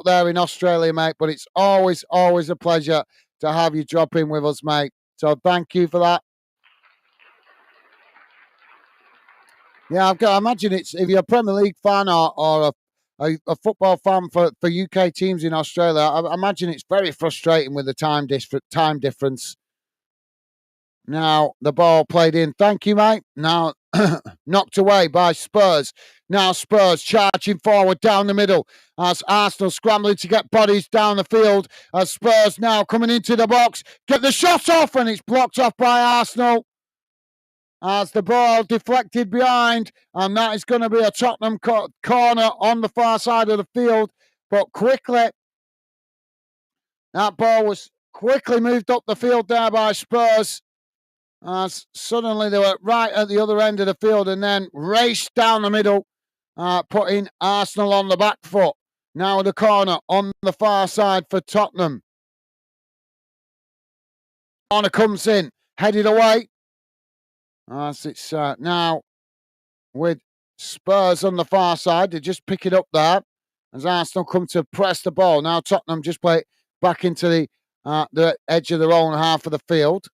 there in Australia, mate, but it's always a pleasure to have you drop in with us, mate. So thank you for that. Yeah, I imagine it's if you're a Premier League fan or a football fan for UK teams in Australia, I imagine it's very frustrating with the time difference. Now the ball played in. Thank you, mate. Now knocked away by Spurs. Now Spurs charging forward down the middle as Arsenal scrambling to get bodies down the field. As Spurs now coming into the box, get the shot off, and it's blocked off by Arsenal. As the ball deflected behind, and that is going to be a Tottenham corner on the far side of the field. But quickly, that ball was quickly moved up the field there by Spurs. As suddenly they were right at the other end of the field and then raced down the middle, putting Arsenal on the back foot. Now the corner on the far side for Tottenham. Corner comes in, headed away. As it's now with Spurs on the far side. They just pick it up there as Arsenal come to press the ball. Now Tottenham just play it back into the edge of their own half of the field.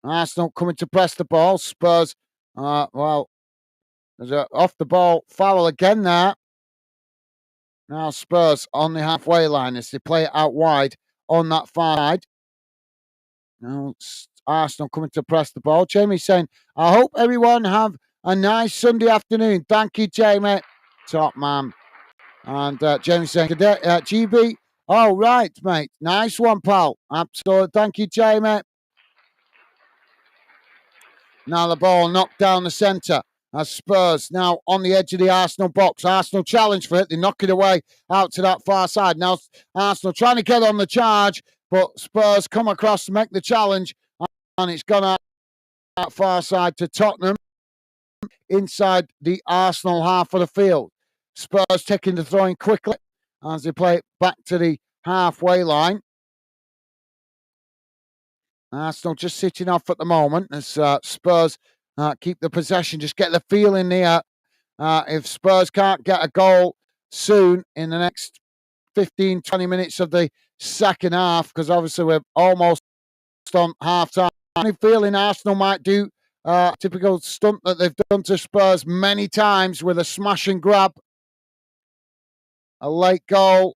Arsenal coming to press the ball. Spurs, well, there's a off the ball foul again there. Now Spurs on the halfway line as they play it out wide on that far side. Now Arsenal coming to press the ball. Jamie saying, I hope everyone have a nice Sunday afternoon. Thank you, Jamie. Top man. And Jamie saying, GB, oh, right, mate. Nice one, pal. Absolutely. Thank you, Jamie. Now the ball knocked down the centre as Spurs now on the edge of the Arsenal box. Arsenal challenge for it. They knock it away out to that far side. Now Arsenal trying to get on the charge, but Spurs come across to make the challenge, and it's gone out that far side to Tottenham inside the Arsenal half of the field. Spurs taking the throw in quickly as they play it back to the halfway line. Arsenal just sitting off at the moment as Spurs keep the possession. Just get the feeling there. If Spurs can't get a goal soon in the next 15, 20 minutes of the second half, because obviously we're almost on half-time, I'm feeling Arsenal might do typical stunt that they've done to Spurs many times with a smash and grab. A late goal.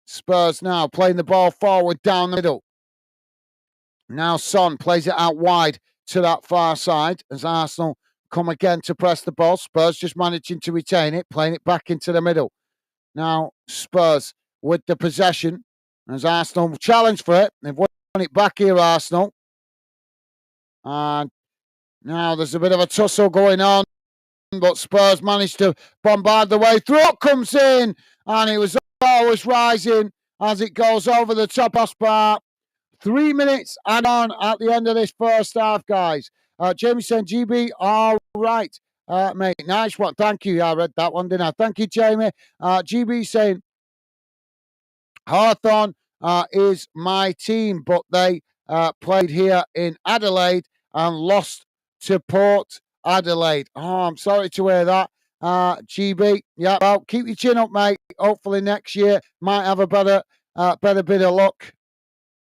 Spurs now playing the ball forward down the middle. Now Son plays it out wide to that far side as Arsenal come again to press the ball. Spurs just managing to retain it, playing it back into the middle. Now Spurs with the possession as Arsenal challenge for it. They've won it back here, Arsenal. And now there's a bit of a tussle going on, but Spurs managed to bombard the way through. It comes in, and it was always rising as it goes over the top Hotspur. 3 minutes and on at the end of this first half, guys. Jamie saying, GB, all right, mate. Nice one. Thank you. I read that one, didn't I? Thank you, Jamie. GB saying, Hawthorn is my team, but they played here in Adelaide and lost to Port Adelaide. Oh, I'm sorry to hear that. GB, yeah, well, keep your chin up, mate. Hopefully next year might have a better bit of luck.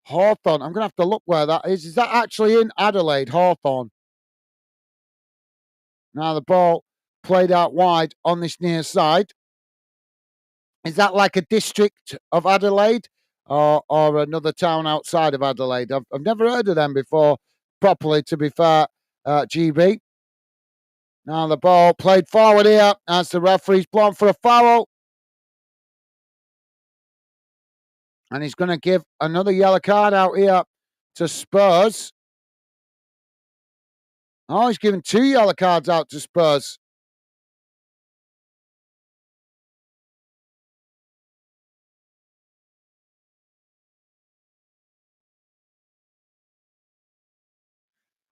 Hawthorn. I'm going to have to look where that is. Is that actually in Adelaide, Hawthorn? Now the ball played out wide on this near side. Is that like a district of Adelaide or another town outside of Adelaide? I've never heard of them before properly, to be fair, GB. Now the ball played forward here as the referee's blown for a foul. And he's going to give another yellow card out here to Spurs. Oh, he's giving 2 yellow cards out to Spurs.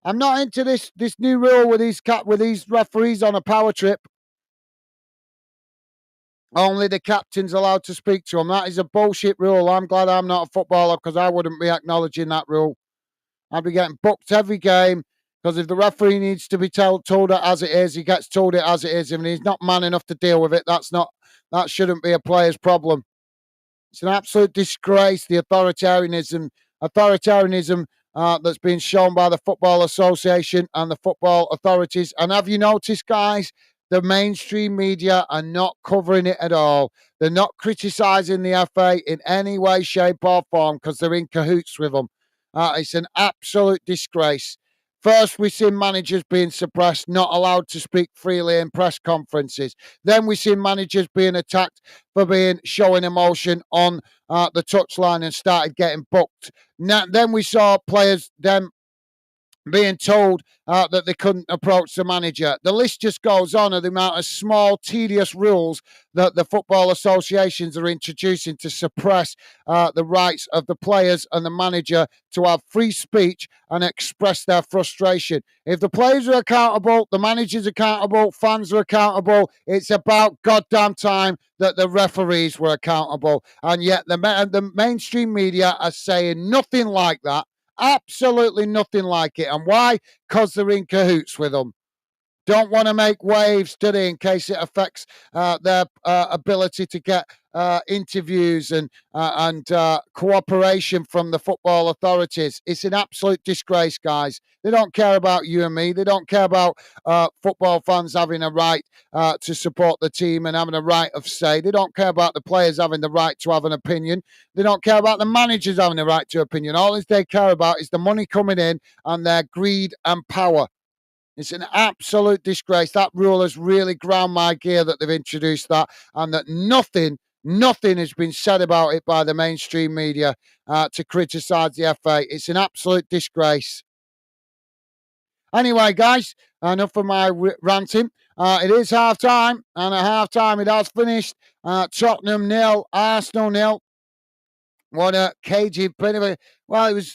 I'm not into this new rule with these referees on a power trip. Only the captain's allowed to speak to them. That is a bullshit rule. I'm glad I'm not a footballer because I wouldn't be acknowledging that rule. I'd be getting booked every game because if the referee needs to be told it as it is, he gets told it as it is. If he's not man enough to deal with it, that shouldn't be a player's problem. It's an absolute disgrace, the authoritarianism that's been shown by the Football Association and the football authorities. And have you noticed, guys, the mainstream media are not covering it at all. They're not criticising the FA in any way, shape or form because they're in cahoots with them. It's an absolute disgrace. First, we see managers being suppressed, not allowed to speak freely in press conferences. Then we see managers being attacked for being showing emotion on the touchline and started getting booked. Now, then we saw players then being told that they couldn't approach the manager. The list just goes on of the amount of small, tedious rules that the football associations are introducing to suppress the rights of the players and the manager to have free speech and express their frustration. If the players are accountable, the manager's accountable, fans are accountable, it's about goddamn time that the referees were accountable. And yet the mainstream media are saying nothing like that. Absolutely nothing like it. And why? Because they're in cahoots with them. Don't want to make waves, do they, in case it affects their ability to get interviews and cooperation from the football authorities. It's an absolute disgrace, guys. They don't care about you and me. They don't care about football fans having a right to support the team and having a right of say. They don't care about the players having the right to have an opinion. They don't care about the managers having the right to opinion. All they care about is the money coming in and their greed and power. It's an absolute disgrace. That rule has really ground my gear that they've introduced that, and that nothing has been said about it by the mainstream media to criticise the FA. It's an absolute disgrace. Anyway, guys, enough of my ranting. It is half time, and at half time it has finished. Tottenham 0, Arsenal 0. What a cagey bit of a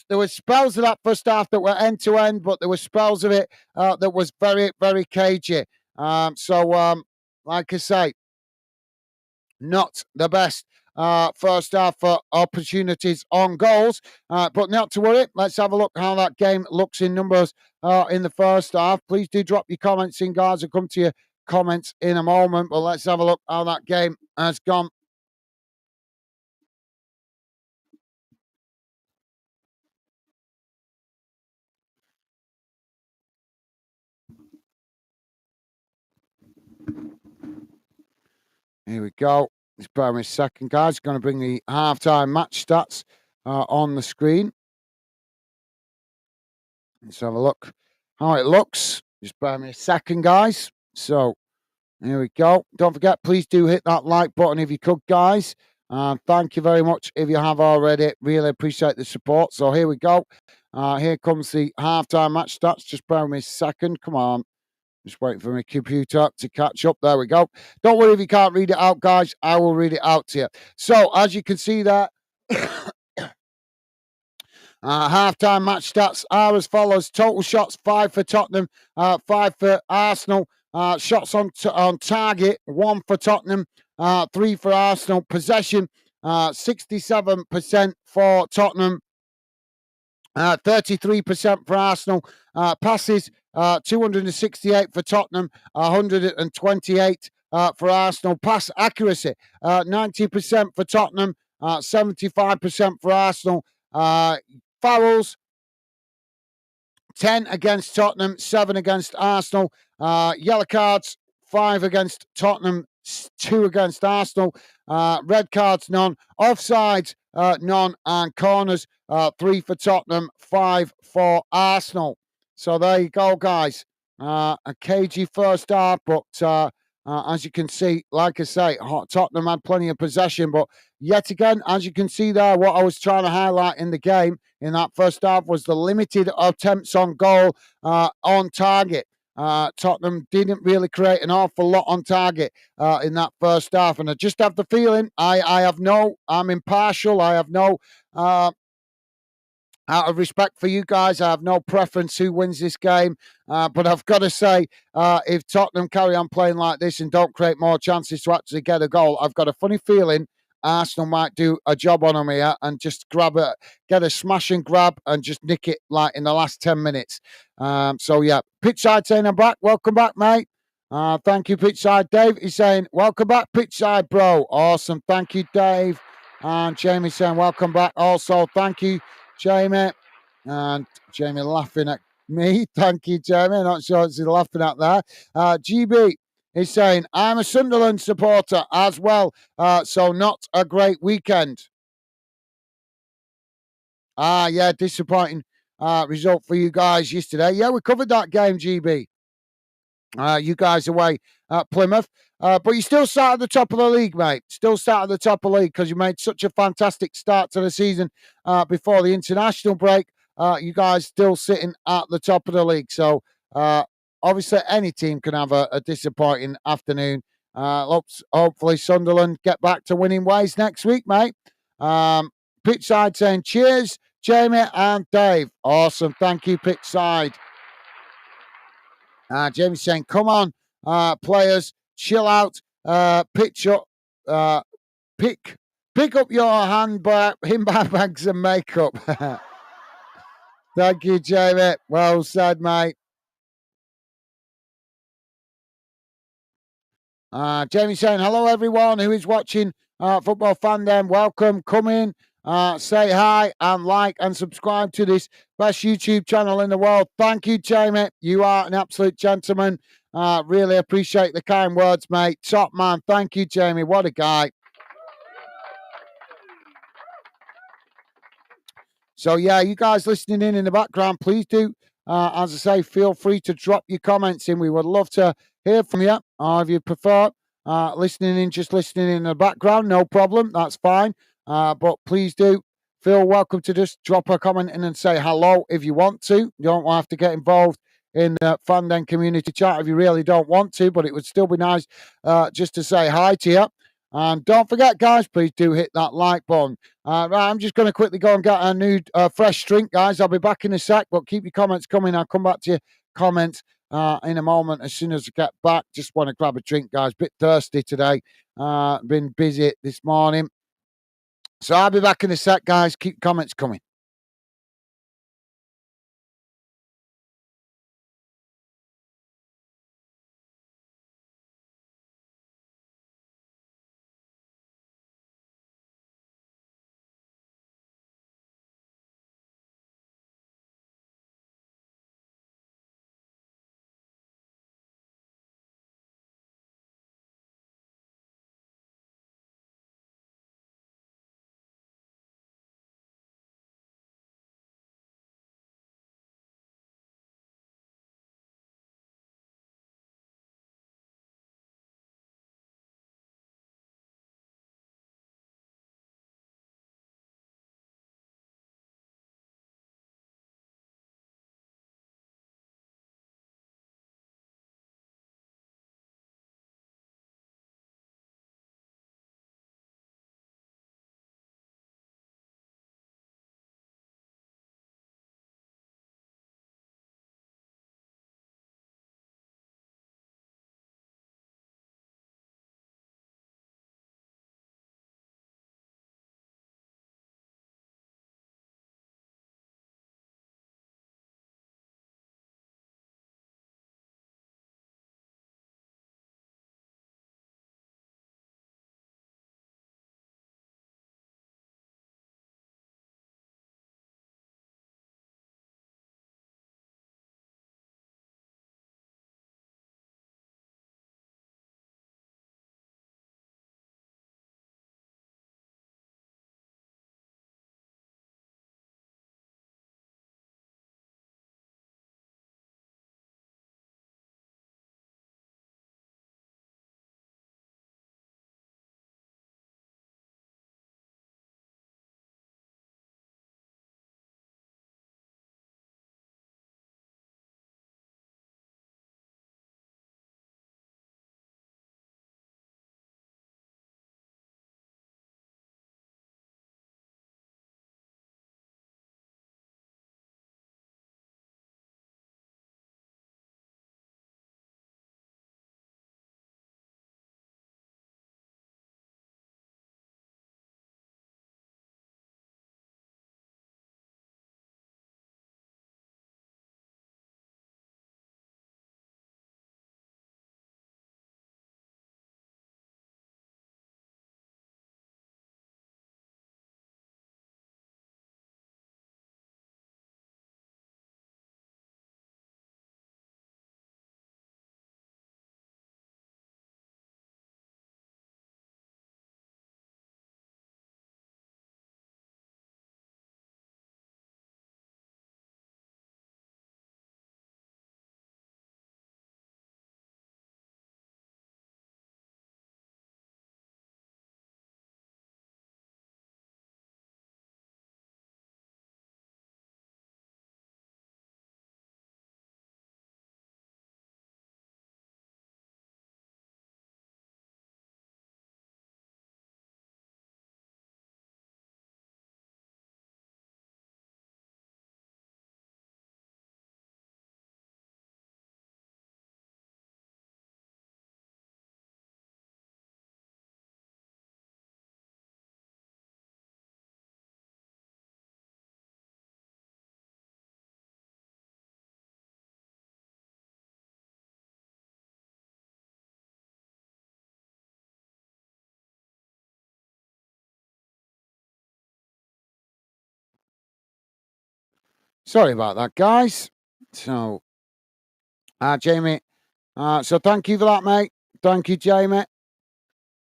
there were spells of that first half that were end to end, but there were spells of it that was very, very cagey. Like I say, not the best first half for opportunities on goals, but not to worry. Let's have a look how that game looks in numbers in the first half. Please do drop your comments in, guys. I'll come to your comments in a moment, but let's have a look how that game has gone. Here we go. Just bear with me a second, guys. Going to bring the halftime match stats on the screen. Let's have a look how it looks. Just bear with me a second, guys. So here we go. Don't forget, please do hit that like button if you could, guys. Thank you very much if you have already. Really appreciate the support. So here we go. Here comes the halftime match stats. Just bear with me a second. Come on. Just waiting for my computer to catch up. There we go. Don't worry if you can't read it out, guys. I will read it out to you. So, as you can see there, halftime match stats are as follows. Total shots, 5 for Tottenham, 5 for Arsenal. Shots on target, 1 for Tottenham, 3 for Arsenal. Possession, 67% for Tottenham, 33% for Arsenal. Passes, 268 for Tottenham, 128 for Arsenal. Pass accuracy, 90% for Tottenham, 75% for Arsenal. Fouls, 10 against Tottenham, 7 against Arsenal. Yellow cards, 5 against Tottenham, 2 against Arsenal. Red cards, none. Offsides, none. And corners, 3 for Tottenham, 5 for Arsenal. So there you go, guys. A cagey first half, but as you can see, like I say, Tottenham had plenty of possession, but yet again, as you can see there, what I was trying to highlight in the game in that first half was the limited attempts on goal on target. Tottenham didn't really create an awful lot on target in that first half, and I just have the feeling I'm impartial. I have no out of respect for you guys, I have no preference who wins this game. But I've got to say, if Tottenham carry on playing like this and don't create more chances to actually get a goal, I've got a funny feeling Arsenal might do a job on them here and just get a smash and grab and just nick it like in the last 10 minutes. So, yeah, Pitchside saying I'm back. Welcome back, mate. Thank you, Pitchside. Dave is saying, welcome back, Pitchside, bro. Awesome. Thank you, Dave. And Jamie saying, welcome back. Also, thank you, Jamie. And Jamie laughing at me. Thank you, Jamie. Not sure what he's laughing at there. GB is saying, I'm a Sunderland supporter as well. So not a great weekend. Yeah, disappointing result for you guys yesterday. Yeah, we covered that game, GB. You guys away at Plymouth. But you still sat at the top of the league, mate. Still sat at the top of the league because you made such a fantastic start to the season before the international break. You guys still sitting at the top of the league. So obviously, any team can have a disappointing afternoon. Hopefully, Sunderland get back to winning ways next week, mate. Pitchside saying cheers, Jamie and Dave. Awesome. Thank you, Pitchside. Jamie's saying, come on, players, chill out, pitch up, uh, pick up your handbag, bags and makeup. Thank you, Jamie. Well said, mate. Jamie saying, hello, everyone who is watching Football Fandom. Welcome. Come in, say hi, and like and subscribe to this best YouTube channel in the world. Thank you, Jamie. You are an absolute gentleman. Really appreciate the kind words, mate. Top man. Thank you, Jamie. What a guy. So, yeah, you guys listening in the background, please do, as I say, feel free to drop your comments in. We would love to hear from you. Or if you prefer just listening in the background, no problem. That's fine. But please do feel welcome to just drop a comment in and say hello if you want to. You don't have to get involved in the Fandom community chat if you really don't want to, but it would still be nice just to say hi to you. And don't forget, guys, please do hit that like button. Right, I'm just going to quickly go and get a new fresh drink, guys. I'll be back in a sec, but keep your comments coming. I'll come back to your comments in a moment as soon as I get back. Just want to grab a drink, guys. Bit thirsty today. Been busy this morning. So I'll be back in a sec, guys. Keep comments coming. Sorry about that, guys. So, Jamie. So thank you for that, mate. Thank you, Jamie.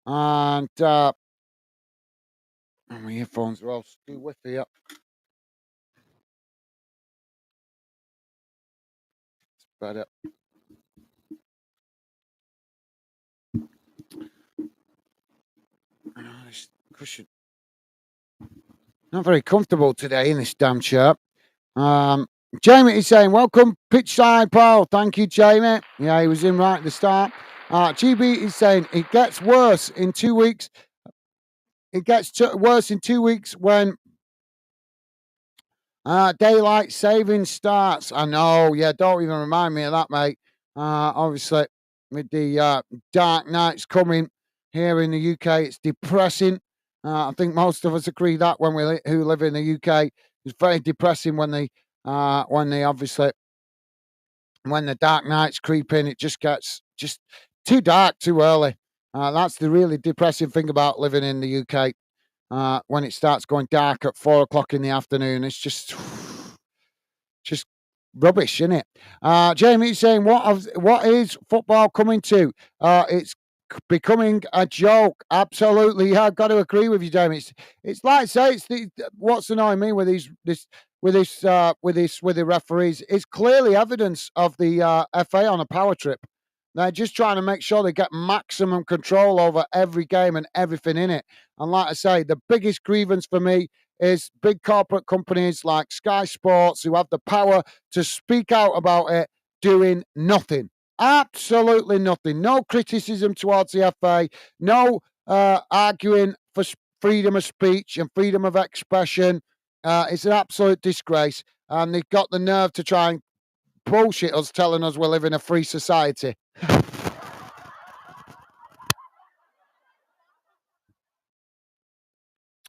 And my earphones are all too whiffy up. Better. This cushion. Not very comfortable today in this damn chair. Um, Jamie is saying, welcome, pitch side, pal. Thank you, Jamie. Yeah, he was in right at the start. GB is saying, it gets worse in 2 weeks. It gets worse in 2 weeks when daylight saving starts. I know, yeah, don't even remind me of that, mate. Obviously, with the dark nights coming here in the UK, it's depressing. I think most of us agree that when who live in the UK, it's very depressing when they obviously when the dark nights creep in. It just gets just too dark too early. That's the really depressing thing about living in the UK. When it starts going dark at 4 o'clock in the afternoon, it's just rubbish, isn't it? Jamie's saying, what is football coming to? It's becoming a joke. Absolutely, yeah, I've got to agree with you, Jamie. It's like I say, what's annoying me with with the referees is clearly evidence of the FA on a power trip. They're just trying to make sure they get maximum control over every game and everything in it. And like I say, the biggest grievance for me is big corporate companies like Sky Sports who have the power to speak out about it doing nothing. Absolutely nothing. No criticism towards the FA. No arguing for freedom of speech and freedom of expression. It's an absolute disgrace. And they've got the nerve to try and bullshit us telling us we live in a free society.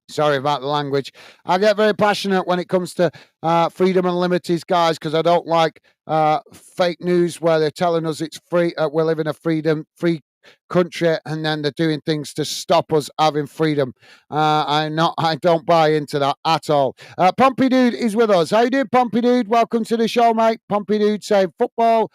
Sorry about the language. I get very passionate when it comes to freedom and liberties, guys, because I don't like fake news where they're telling us it's free. We live in a free country, and then they're doing things to stop us having freedom. I don't buy into that at all. Pompey Dude is with us. How you doing, Pompey Dude? Welcome to the show, mate. Pompey Dude saying football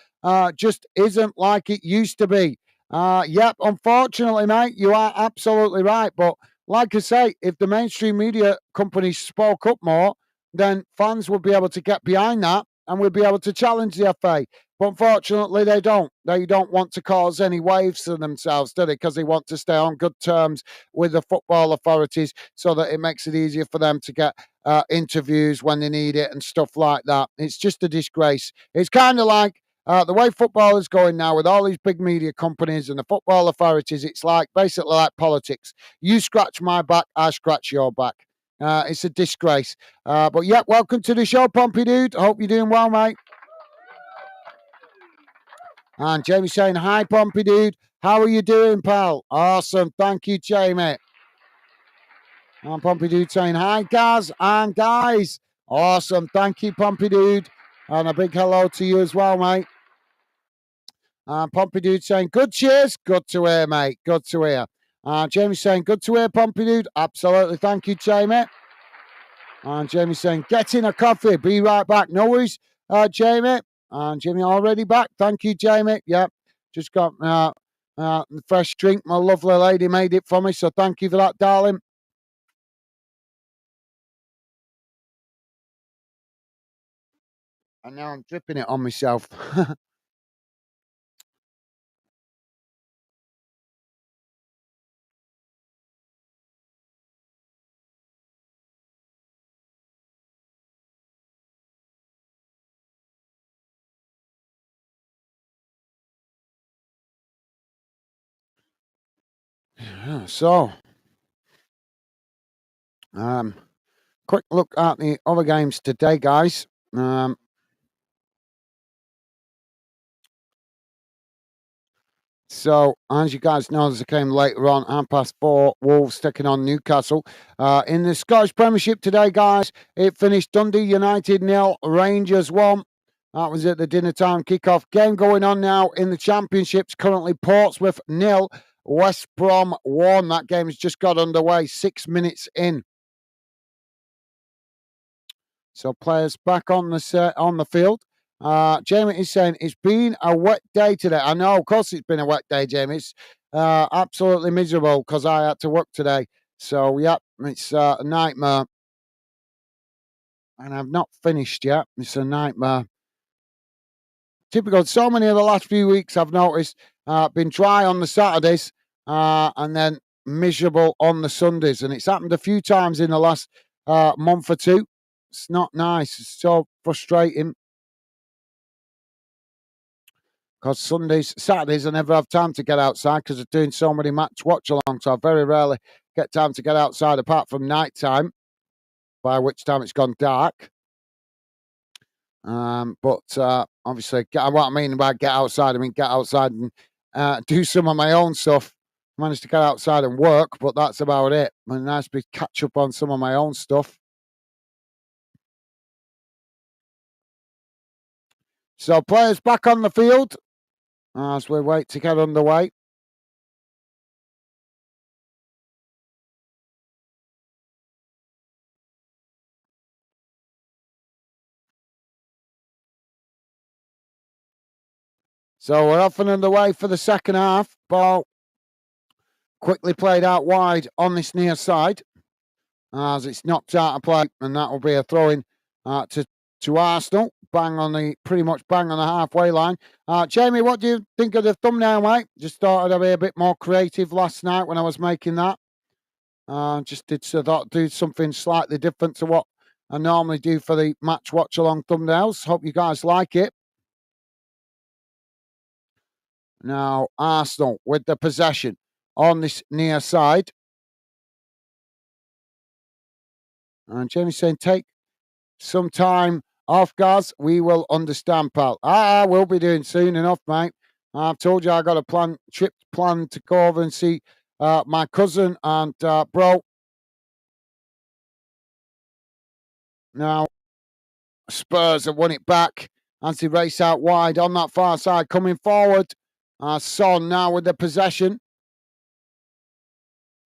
just isn't like it used to be. Yep, unfortunately, mate, you are absolutely right, but like I say, if the mainstream media companies spoke up more, then fans would be able to get behind that and would be able to challenge the FA. But unfortunately, they don't. They don't want to cause any waves to themselves, do they? Because they want to stay on good terms with the football authorities so that it makes it easier for them to get interviews when they need it and stuff like that. It's just a disgrace. It's kind of like the way football is going now with all these big media companies and the football authorities, it's like basically like politics. You scratch my back, I scratch your back. It's a disgrace. But yeah, welcome to the show, Pompey Dude. I hope you're doing well, mate. And Jamie saying, hi, Pompey Dude. How are you doing, pal? Awesome. Thank you, Jamie. And Pompey Dude saying, hi, Gaz and guys. Awesome. Thank you, Pompey Dude. And a big hello to you as well, mate. Pompey Dude saying, good cheers. Good to hear, mate. Good to hear. Jamie saying, good to hear, Pompey Dude. Absolutely. Thank you, Jamie. And Jamie saying, get in a coffee. Be right back. No worries, Jamie. And Jamie already back. Thank you, Jamie. Yep. Just got fresh drink. My lovely lady made it for me. So thank you for that, darling. And now I'm dripping it on myself. So, quick look at the other games today, guys. So, as you guys know, as I came later on, 4:30, Wolves taking on Newcastle. In the Scottish Premiership today, guys, it finished Dundee United 0, Rangers 1. That was at the dinner time kickoff. Game going on now in the Championships. Currently, Portsmouth 0, West Brom 1. That game has just got underway, 6 minutes in. So players back on the field. Jamie is saying it's been a wet day today. I know, of course, it's been a wet day, Jamie. It's absolutely miserable because I had to work today. So yeah, it's a nightmare, and I've not finished yet. It's a nightmare. Typical. So many of the last few weeks I've noticed been dry on the Saturdays and then miserable on the Sundays, and it's happened a few times in the last month or two. It's not nice. It's so frustrating because Saturdays, I never have time to get outside because I'm doing so many match watch along. So I very rarely get time to get outside apart from night time, by which time it's gone dark. But obviously, what I mean by get outside, I mean get outside and do some of my own stuff. Managed to get outside and work, but that's about it. And nice to catch up on some of my own stuff. So players back on the field as we wait to get underway. So we're off and underway for the second half. Ball quickly played out wide on this near side as it's knocked out of play, and that will be a throw-in to Arsenal. Pretty much bang on the halfway line. Jamie, what do you think of the thumbnail, mate? Just thought I'd be a bit more creative last night when I was making that. Thought do something slightly different to what I normally do for the match watch along thumbnails. Hope you guys like it. Now Arsenal with the possession on this near side. And Jamie's saying, take some time off, guys. We will understand, pal. We'll be doing soon enough, mate. I've told you I got a trip planned to go over and see my cousin and bro. Now, Spurs have won it back as they race out wide on that far side. Coming forward, Son now with the possession.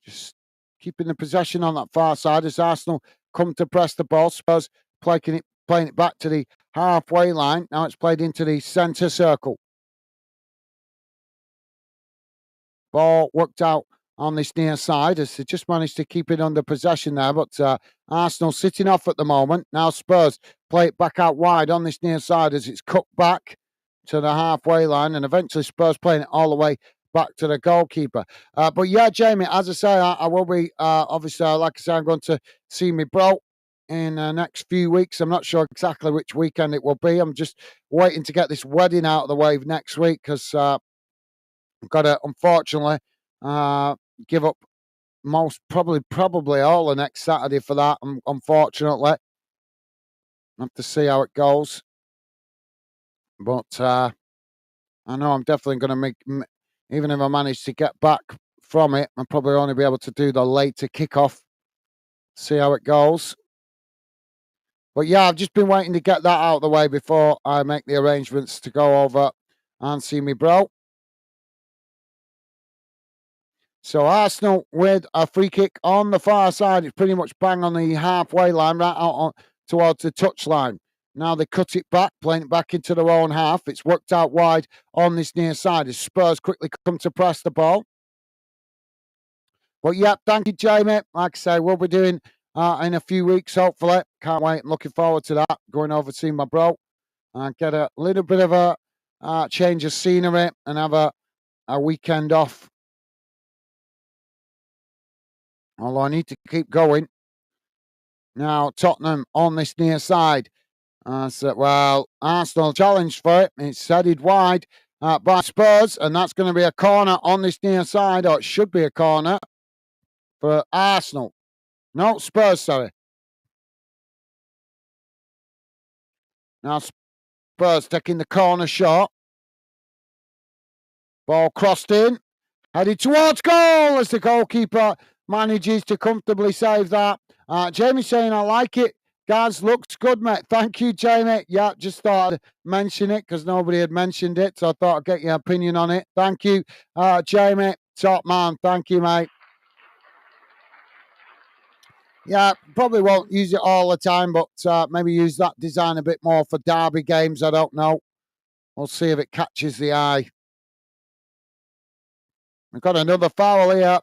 Just keeping the possession on that far side as Arsenal come to press the ball. Spurs playing it back to the halfway line. Now it's played into the centre circle. Ball worked out on this near side as they just managed to keep it under possession there. But Arsenal sitting off at the moment. Now Spurs play it back out wide on this near side as it's cut back to the halfway line, and eventually Spurs playing it all the way back to the goalkeeper. But yeah, Jamie, as I say, I will be obviously, like I say, I'm going to see me bro in the next few weeks. I'm not sure exactly which weekend it will be. I'm just waiting to get this wedding out of the way next week because I've got to unfortunately give up probably all the next Saturday for that. Unfortunately, I have to see how it goes. But I know I'm definitely going to make, even if I manage to get back from it, I'll probably only be able to do the later kickoff. See how it goes. But yeah, I've just been waiting to get that out of the way before I make the arrangements to go over and see me bro. So Arsenal with a free kick on the far side. It's pretty much bang on the halfway line, right out towards the touchline. Now they cut it back, playing it back into their own half. It's worked out wide on this near side as Spurs quickly come to press the ball. But yeah, thank you, Jamie. Like I say, we'll be doing in a few weeks, hopefully. Can't wait. I'm looking forward to that. Going over to see my bro and get a little bit of a change of scenery and have a weekend off. Although I need to keep going. Now Tottenham on this near side. Arsenal challenged for it. It's headed wide by Spurs, and that's going to be a corner on this near side, or it should be a corner for Arsenal. No, Spurs, sorry. Now Spurs taking the corner shot. Ball crossed in, headed towards goal as the goalkeeper manages to comfortably save that. Jamie saying, I like it. Guys, looks good, mate. Thank you, Jamie. Yeah, just thought I'd mention it because nobody had mentioned it. So I thought I'd get your opinion on it. Thank you, Jamie. Top man. Thank you, mate. Yeah, probably won't use it all the time, but maybe use that design a bit more for derby games. I don't know. We'll see if it catches the eye. We've got another foul here.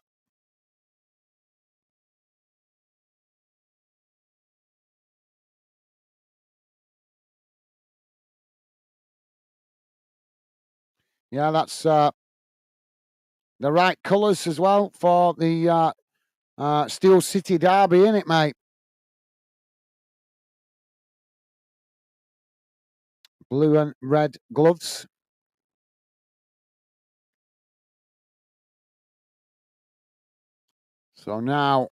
Yeah, that's the right colours as well for the Steel City derby, isn't it, mate? Blue and red gloves. So now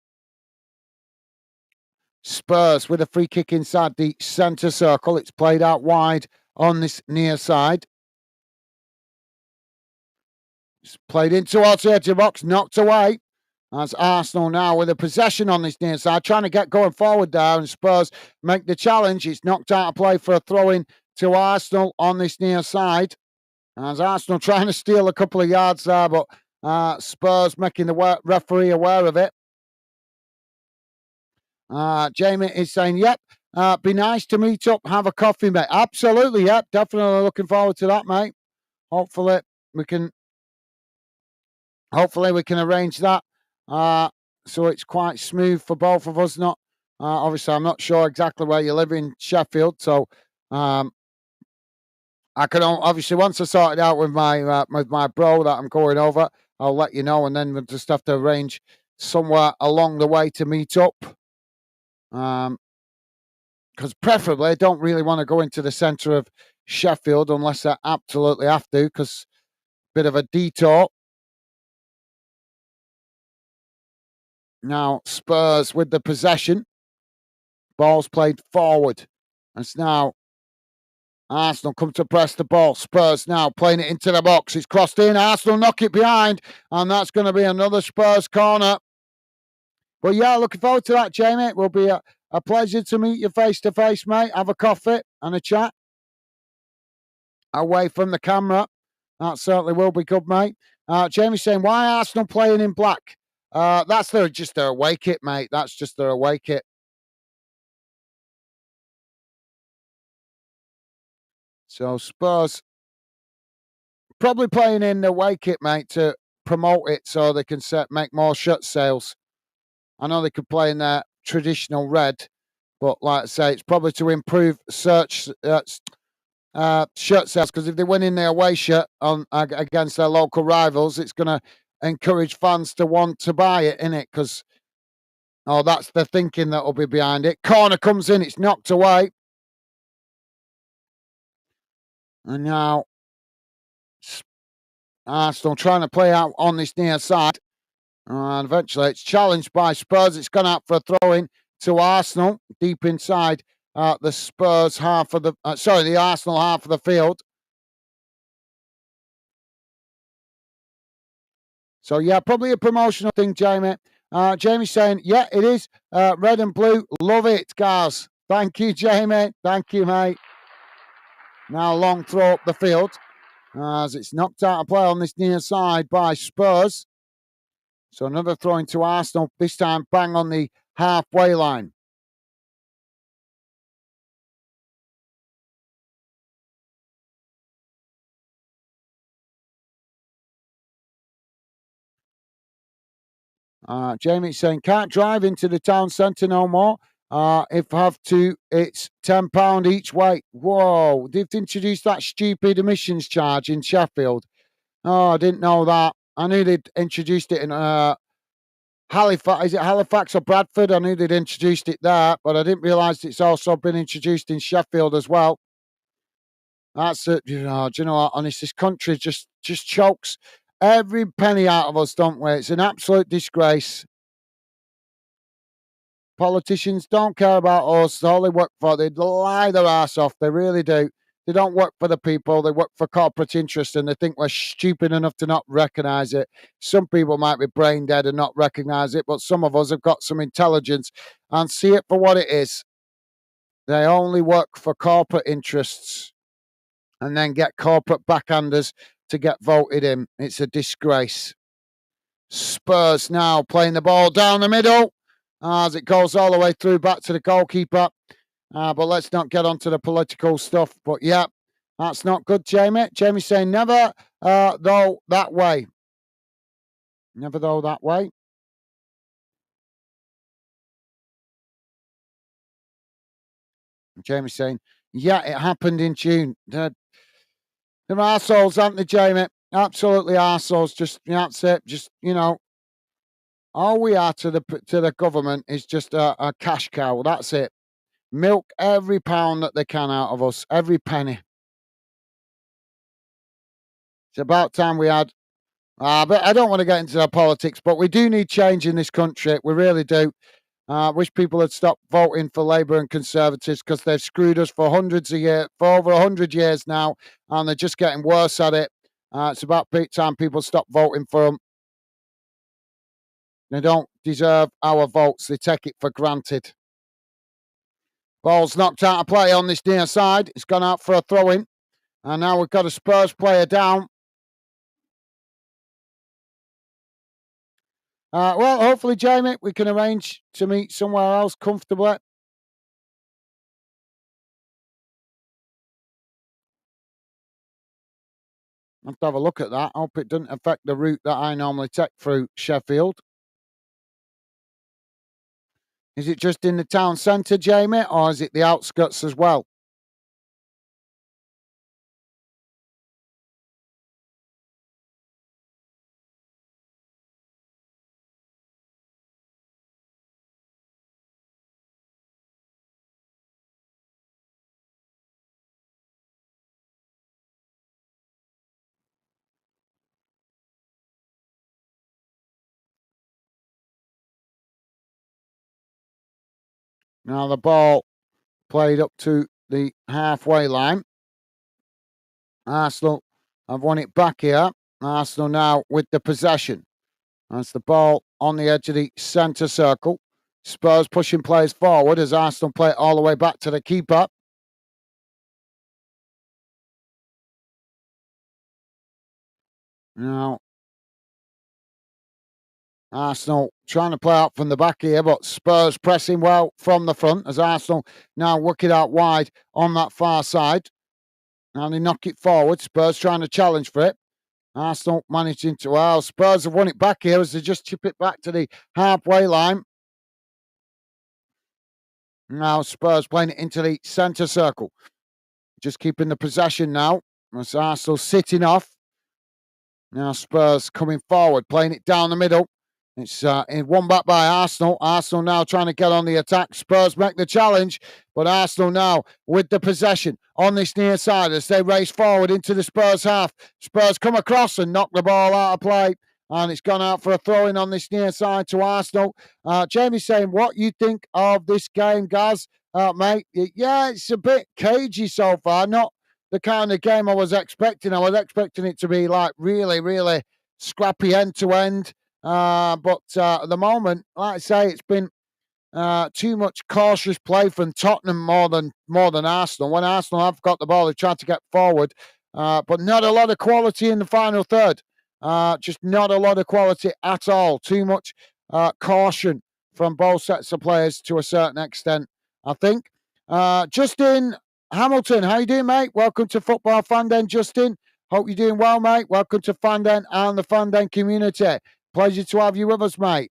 Spurs with a free kick inside the centre circle. It's played out wide on this near side. It's played in towards the edge of the box, knocked away. As Arsenal now with a possession on this near side, trying to get going forward there, and Spurs make the challenge. It's knocked out of play for a throw in to Arsenal on this near side. As Arsenal trying to steal a couple of yards there, but Spurs making the referee aware of it. Jamie is saying, yep, be nice to meet up, have a coffee, mate. Absolutely, yep, definitely looking forward to that, mate. Hopefully we can arrange that so it's quite smooth for both of us. Not obviously, I'm not sure exactly where you live in Sheffield, so I can obviously once I sort it out with my bro that I'm going over, I'll let you know, and then we'll just have to arrange somewhere along the way to meet up. Because preferably, I don't really want to go into the centre of Sheffield unless I absolutely have to, because bit of a detour. Now Spurs with the possession. Ball's played forward. It's now Arsenal come to press the ball. Spurs now playing it into the box. It's crossed in. Arsenal knock it behind. And that's going to be another Spurs corner. But yeah, looking forward to that, Jamie. It will be a pleasure to meet you face to face, mate. Have a coffee and a chat away from the camera. That certainly will be good, mate. Jamie's saying, why Arsenal playing in black? That's just their away kit, mate. That's just their away kit. So Spurs probably playing in the away kit, mate, to promote it so they can make more shirt sales. I know they could play in their traditional red, but like I say, it's probably to improve shirt sales, because if they win in their away shirt against their local rivals, it's going to encourage fans to want to buy it, innit? Because that's the thinking that will be behind it. Corner comes in, it's knocked away, and now Arsenal trying to play out on this near side, and eventually it's challenged by Spurs. It's gone out for a throw in to Arsenal deep inside the Spurs half of the the Arsenal half of the field. So yeah, probably a promotional thing, Jamie. Jamie's saying, yeah, it is red and blue. Love it, guys. Thank you, Jamie. Thank you, mate. Now long throw up the field as it's knocked out of play on this near side by Spurs. So another throw into Arsenal, this time bang on the halfway line. Jamie's saying, can't drive into the town centre no more. If have to, it's £10 each way. Whoa, they've introduced that stupid emissions charge in Sheffield. Oh, I didn't know that. I knew they'd introduced it in Halifax. Is it Halifax or Bradford? I knew they'd introduced it there, but I didn't realise it's also been introduced in Sheffield as well. That's it. Do you know what? Honest, this country just chokes every penny out of us, don't we? It's an absolute disgrace. Politicians don't care about us. All they work for, they lie their ass off. They really do. They don't work for the people. They work for corporate interests, and they think we're stupid enough to not recognise it. Some people might be brain dead and not recognise it, but some of us have got some intelligence and see it for what it is. They only work for corporate interests and then get corporate backhanders to get voted in. It's a disgrace. Spurs now playing the ball down the middle. as it goes all the way through back to the goalkeeper. But let's not get onto the political stuff. But yeah, that's not good, Jamie. Jamie's saying never though that way. Never though that way. Jamie's saying, yeah, it happened in June. They're arseholes, aren't they, Jamie? Absolutely arseholes. Just that's it. Just all we are to the government is just a cash cow. That's it. Milk every pound that they can out of us, every penny. It's about time we had. But I don't want to get into the politics, but we do need change in this country. We really do. Wish people had stopped voting for Labour and Conservatives because they've screwed us for hundreds of years, for over 100 years now, and they're just getting worse at it. It's about time people stop voting for them. They don't deserve our votes. They take it for granted. Ball's knocked out of play on this near side. It's gone out for a throw-in. And now we've got a Spurs player down. Well, hopefully, Jamie, we can arrange to meet somewhere else comfortably. I have to have a look at that. I hope it doesn't affect the route that I normally take through Sheffield. Is it just in the town centre, Jamie, or is it the outskirts as well? Now the ball played up to the halfway line. Arsenal have won it back here. Arsenal now with the possession. That's the ball on the edge of the centre circle. Spurs pushing players forward as Arsenal play it all the way back to the keeper. Now, Arsenal trying to play out from the back here, but Spurs pressing well from the front as Arsenal now work it out wide on that far side. And they knock it forward. Spurs trying to challenge for it. Arsenal managing to, well, Spurs have won it back here as they just chip it back to the halfway line. Now Spurs playing it into the centre circle. Just keeping the possession now. As Arsenal sitting off. Now Spurs coming forward, playing it down the middle. It's one back by Arsenal. Arsenal now trying to get on the attack. Spurs make the challenge, but Arsenal now with the possession on this near side as they race forward into the Spurs half. Spurs come across and knock the ball out of play, and it's gone out for a throw-in on this near side to Arsenal. Jamie's saying, what you think of this game, Gaz? Mate, yeah, it's a bit cagey so far. Not the kind of game I was expecting. I was expecting it to be like really, really scrappy end to end. But at the moment, like I say, it's been too much cautious play from Tottenham more than Arsenal. When Arsenal have got the ball, they've tried to get forward, but not a lot of quality in the final third. Just not a lot of quality at all. Too much caution from both sets of players to a certain extent, I think. Justin Hamilton, how you doing, mate? Welcome to Football Fan Den, Justin. Hope you're doing well, mate. Welcome to Fan Den and the Fan Den community. Pleasure to have you with us, mate.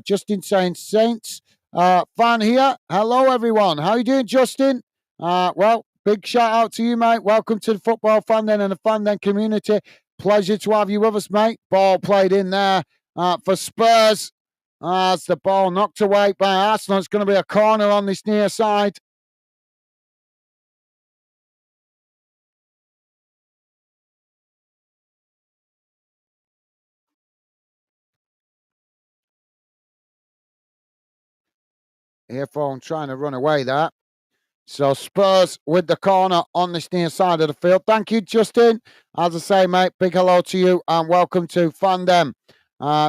Justin saying Saints fan here. Hello, everyone. How you doing, Justin? Well, big shout out to you, mate. Welcome to the Football Fan Den and the Fan Den community. Pleasure to have you with us, mate. Ball played in there for Spurs. As the ball knocked away by Arsenal. It's going to be a corner on this near side. Earphone trying to run away there. So Spurs with the corner on this near side of the field. Thank you, Justin. As I say, mate, big hello to you and welcome to Fandem.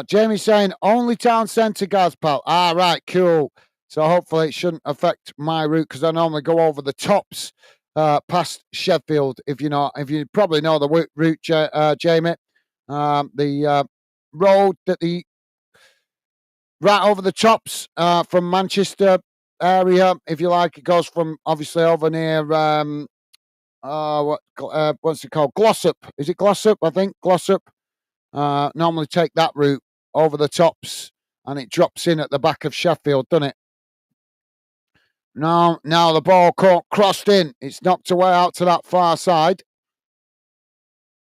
Jamie saying only town centre, Gaz, pal. Right, cool. So hopefully it shouldn't affect my route because I normally go over the tops past Sheffield. If you probably know the route, Jamie. The road that the right over the tops from Manchester area, if you like. It goes from obviously over near what's it called? Glossop. Is it Glossop? I think Glossop. Normally take that route over the tops, and it drops in at the back of Sheffield, doesn't it? Now the ball crossed in. It's knocked away out to that far side.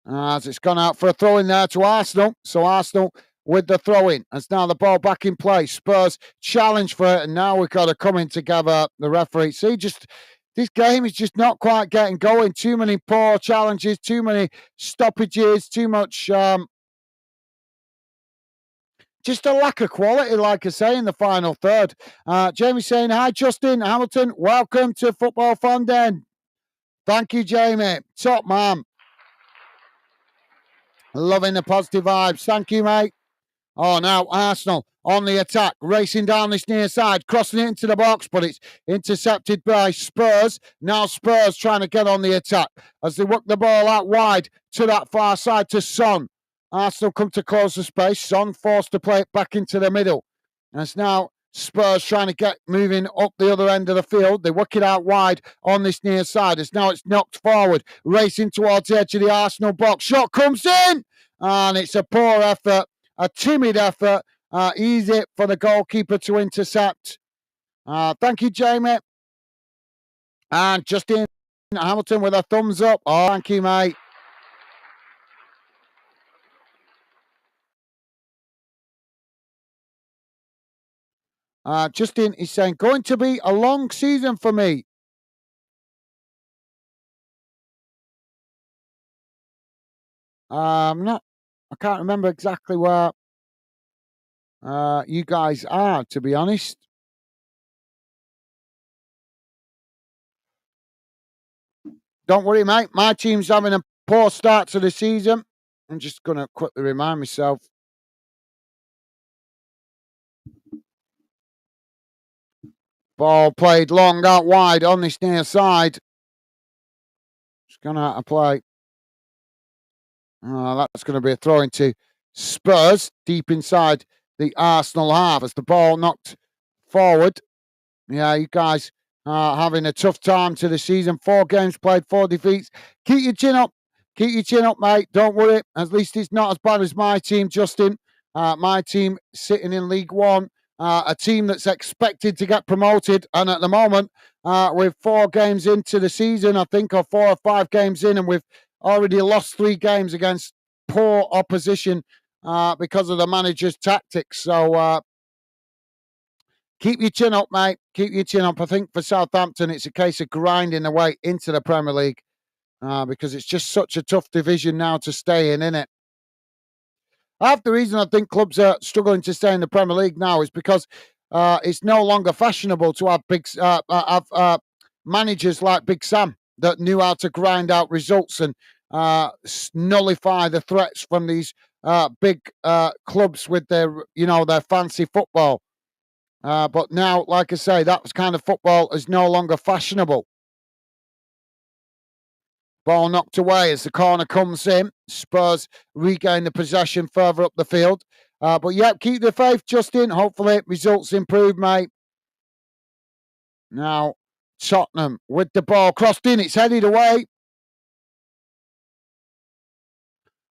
As it's gone out for a throw in there to Arsenal. So Arsenal with the throw in. As now the ball back in play. Spurs challenge for it, and now we've got to come in together. The referee. See, just this game is just not quite getting going. Too many poor challenges, too many stoppages, too much just a lack of quality, like I say, in the final third. Jamie saying, hi, Justin Hamilton. Welcome to Football Fun Den. Thank you, Jamie. Top man. Loving the positive vibes. Thank you, mate. Oh, now Arsenal on the attack, racing down this near side, crossing it into the box, but it's intercepted by Spurs. Now Spurs trying to get on the attack as they work the ball out wide to that far side to Son. Arsenal come to close the space. Son forced to play it back into the middle. As now Spurs trying to get moving up the other end of the field. They work it out wide on this near side. As now it's knocked forward, racing towards the edge of the Arsenal box. Shot comes in, and it's a poor effort, a timid effort. Easy for the goalkeeper to intercept. Thank you, Jamie. And Justin Hamilton with a thumbs up. Oh, thank you, mate. Justin is saying, going to be a long season for me. I can't remember exactly where you guys are, to be honest. Don't worry, mate. My team's having a poor start to the season. I'm just going to quickly remind myself. Ball played long out wide on this near side. Just gone out of play. That's going to be a throw into Spurs deep inside the Arsenal half as the ball knocked forward. Yeah, you guys are having a tough time to the season. 4 games played, 4 defeats. Keep your chin up. Keep your chin up, mate. Don't worry. At least it's not as bad as my team, Justin. My team sitting in League One, a team that's expected to get promoted. And at the moment, we're 4 games into the season, I think, or 4 or 5 games in, and we've already lost 3 games against poor opposition because of the manager's tactics. So keep your chin up, mate. Keep your chin up. I think for Southampton, it's a case of grinding their way into the Premier League because it's just such a tough division now to stay in, isn't it? Half the reason I think clubs are struggling to stay in the Premier League now is because it's no longer fashionable to have managers like Big Sam that knew how to grind out results and nullify the threats from these big clubs with their fancy football. But now, like I say, that kind of football is no longer fashionable. Ball knocked away as the corner comes in. Spurs regain the possession further up the field. But yeah, keep the faith, Justin. Hopefully, results improve, mate. Now, Tottenham with the ball crossed in. It's headed away.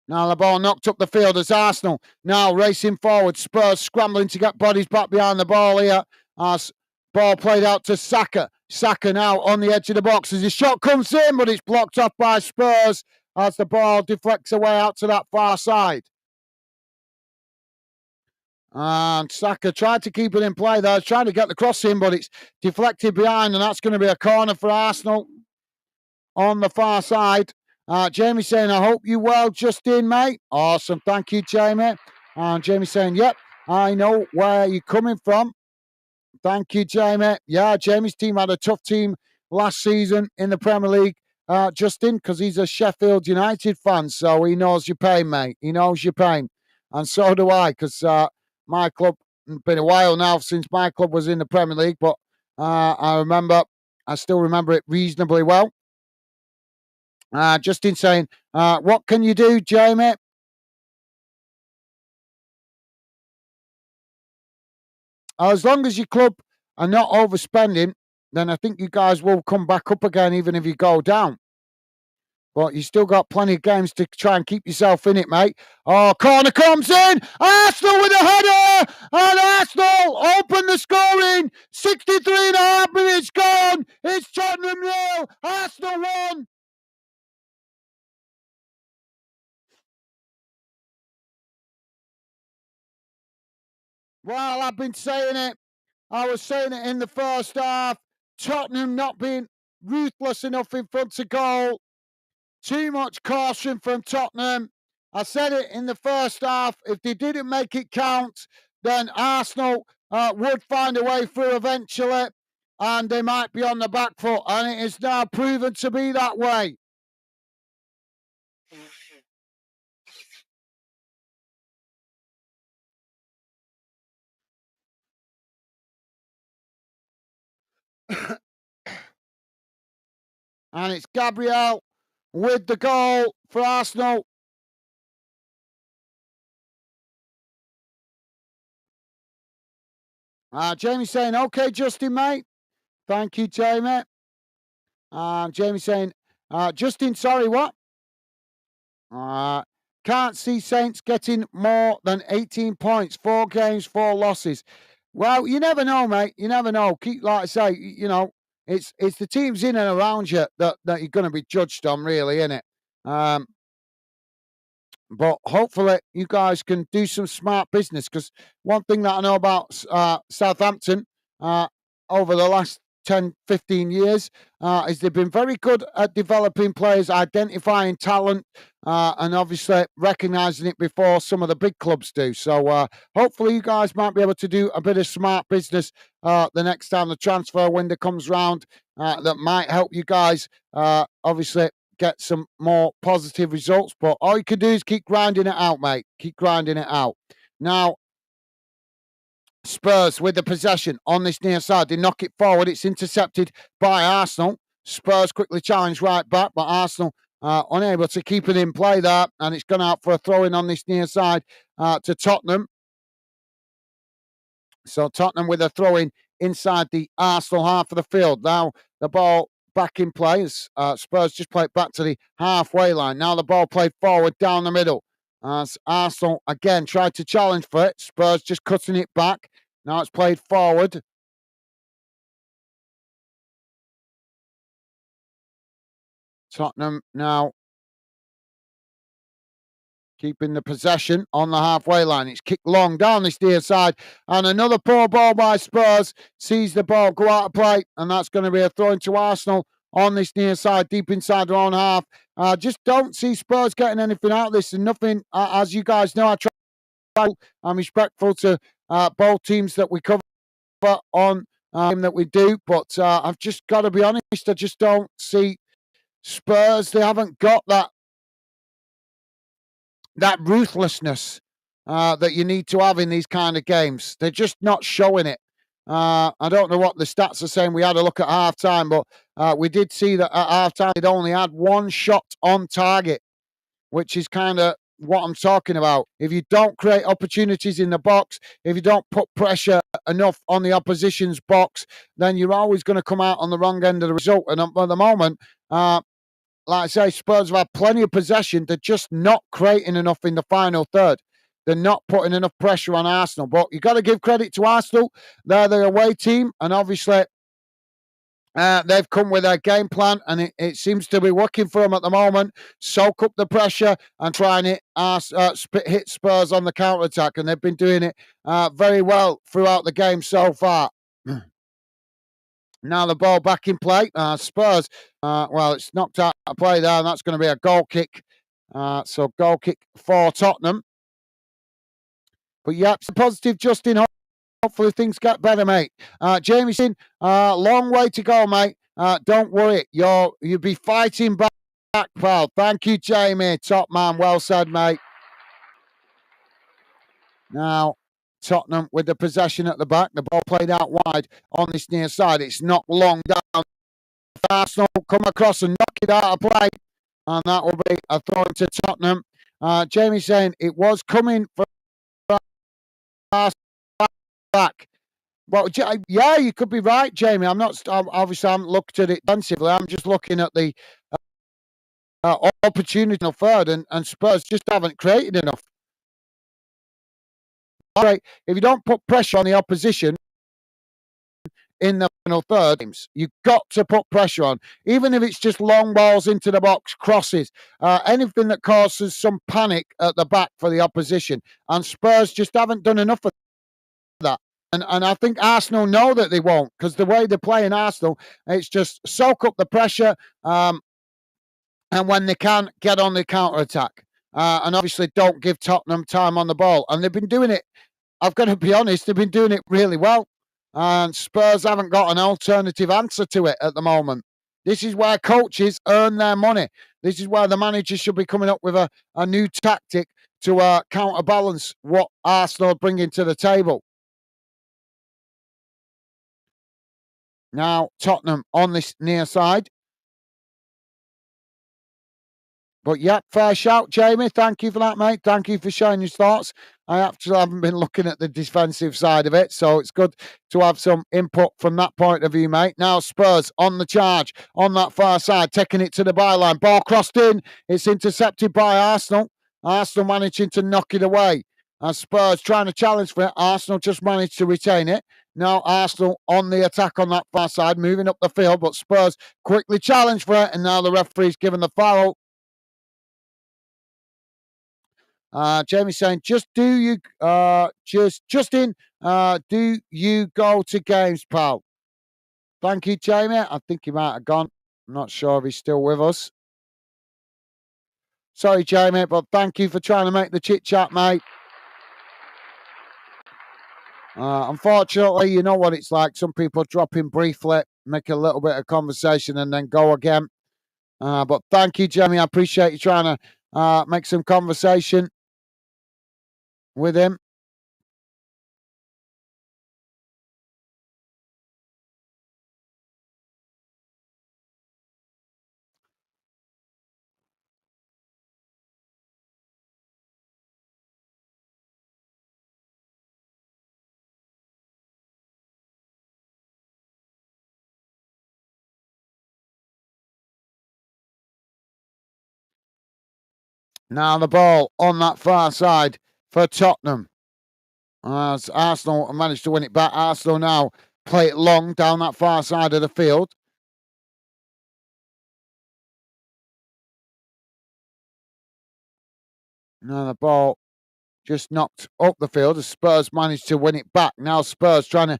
Now the ball knocked up the field as Arsenal now racing forward. Spurs scrambling to get bodies back behind the ball here. As ball played out to Saka. Saka now on the edge of the box as his shot comes in, but it's blocked off by Spurs as the ball deflects away out to that far side. And Saka tried to keep it in play there, trying to get the cross in, but it's deflected behind, and that's going to be a corner for Arsenal on the far side. Jamie saying, I hope you well, Justin, mate. Awesome. Thank you, Jamie. And Jamie saying, yep, I know where you're coming from. Thank you, Jamie. Yeah, Jamie's team had a tough team last season in the Premier League, Justin, because he's a Sheffield United fan. So he knows your pain, mate. He knows your pain. And so do I, because my club, it's been a while now since my club was in the Premier League, but I still remember it reasonably well. Justin saying, what can you do, Jamie? as long as your club are not overspending, then I think you guys will come back up again, even if you go down. But you still got plenty of games to try and keep yourself in it, mate. Oh, corner comes in. Arsenal with a header. And Arsenal open the scoring. 63 and a half minutes gone. It's Tottenham 0. Arsenal 1. Well, I've been saying it. I was saying it in the first half. Tottenham not being ruthless enough in front of goal. Too much caution from Tottenham. I said it in the first half. If they didn't make it count, then Arsenal would find a way through eventually, and they might be on the back foot. And it is now proven to be that way. And it's Gabriel with the goal for Arsenal. Jamie saying, okay, Justin, mate. Thank you, Jamie. Jamie saying, Justin, sorry, what? Can't see Saints getting more than 18 points, 4 games, 4 losses. Well, you never know, mate. You never know. Keep, like I say, it's the teams in and around you that you're going to be judged on, really, isn't it? But hopefully you guys can do some smart business, because one thing that I know about Southampton over the last 10, 15 years is they've been very good at developing players, identifying talent, and obviously recognising it before some of the big clubs do. So hopefully you guys might be able to do a bit of smart business the next time the transfer window comes round that might help you guys obviously get some more positive results. But all you can do is keep grinding it out, mate. Keep grinding it out. Now, Spurs with the possession on this near side. They knock it forward. It's intercepted by Arsenal. Spurs quickly challenge right back, but Arsenal unable to keep it in play there. And it's gone out for a throw-in on this near side to Tottenham. So Tottenham with a throw-in inside the Arsenal half of the field. Now the ball back in play. Spurs just play it back to the halfway line. Now the ball played forward down the middle. Arsenal again tried to challenge for it. Spurs just cutting it back. Now it's played forward. Tottenham now keeping the possession on the halfway line. It's kicked long down this near side. And another poor ball by Spurs. Sees the ball go out of play. And that's going to be a throw into Arsenal on this near side, deep inside their own half. Just don't see Spurs getting anything out of this. And nothing, as you guys know, I'm respectful to both teams that we cover on that we do. But I've just got to be honest, I just don't see Spurs. They haven't got that ruthlessness that you need to have in these kind of games. They're just not showing it. I don't know what the stats are saying. We had a look at half time, but we did see that at half time they'd only had 1 shot on target, which is kind of what I'm talking about. If you don't create opportunities in the box, if you don't put pressure enough on the opposition's box, then you're always going to come out on the wrong end of the result. And at the moment, like I say, Spurs have had plenty of possession. They're just not creating enough in the final third. They're not putting enough pressure on Arsenal. But you've got to give credit to Arsenal. They're the away team. And obviously, they've come with their game plan. And it seems to be working for them at the moment. Soak up the pressure and try and hit Spurs on the counter-attack. And they've been doing it very well throughout the game so far. Now the ball back in play. Spurs, well, it's knocked out of play there, and that's going to be a goal kick. So goal kick for Tottenham. But yeah, it's a positive, Justin. Hopefully things get better, mate. Jamieson, long way to go, mate. Don't worry. You'll be fighting back, pal. Thank you, Jamie. Top man. Well said, mate. Now, Tottenham with the possession at the back. The ball played out wide on this near side. It's knocked long down. Arsenal come across and knock it out of play. And that will be a throw to Tottenham. Jamie saying it was coming for Arsenal back. Well, yeah, you could be right, Jamie. I'm not. Obviously, I haven't looked at it defensively. I'm just looking at the opportunity in the third, and Spurs just haven't created enough. Right, if you don't put pressure on the opposition in the final third games, you've got to put pressure on, even if it's just long balls into the box, crosses, anything that causes some panic at the back for the opposition. And Spurs just haven't done enough of that. And I think Arsenal know that they won't, because the way they play in Arsenal, it's just soak up the pressure, and when they can, get on the counter attack. And obviously, don't give Tottenham time on the ball. And they've been doing it. I've got to be honest, they've been doing it really well. And Spurs haven't got an alternative answer to it at the moment. This is where coaches earn their money. This is where the manager should be coming up with a new tactic to counterbalance what Arsenal are bringing to the table. Now, Tottenham on this near side. But yeah, fair shout, Jamie. Thank you for that, mate. Thank you for sharing your thoughts. I actually haven't been looking at the defensive side of it, so it's good to have some input from that point of view, mate. Now Spurs on the charge on that far side, taking it to the byline. Ball crossed in. It's intercepted by Arsenal. Arsenal managing to knock it away. And Spurs trying to challenge for it. Arsenal just managed to retain it. Now Arsenal on the attack on that far side, moving up the field, but Spurs quickly challenge for it, and now the referee's given the foul. Jamie saying, Justin, do you go to games, pal? Thank you, Jamie. I think he might have gone. I'm not sure if he's still with us. Sorry, Jamie, but thank you for trying to make the chit chat, mate. Unfortunately, you know what it's like. Some people drop in briefly, make a little bit of conversation, and then go again. But thank you, Jamie. I appreciate you trying to make some conversation with him. Now the ball on that far side for Tottenham. As Arsenal managed to win it back. Arsenal now play it long down that far side of the field. Now the ball just knocked up the field as Spurs managed to win it back. Now Spurs trying to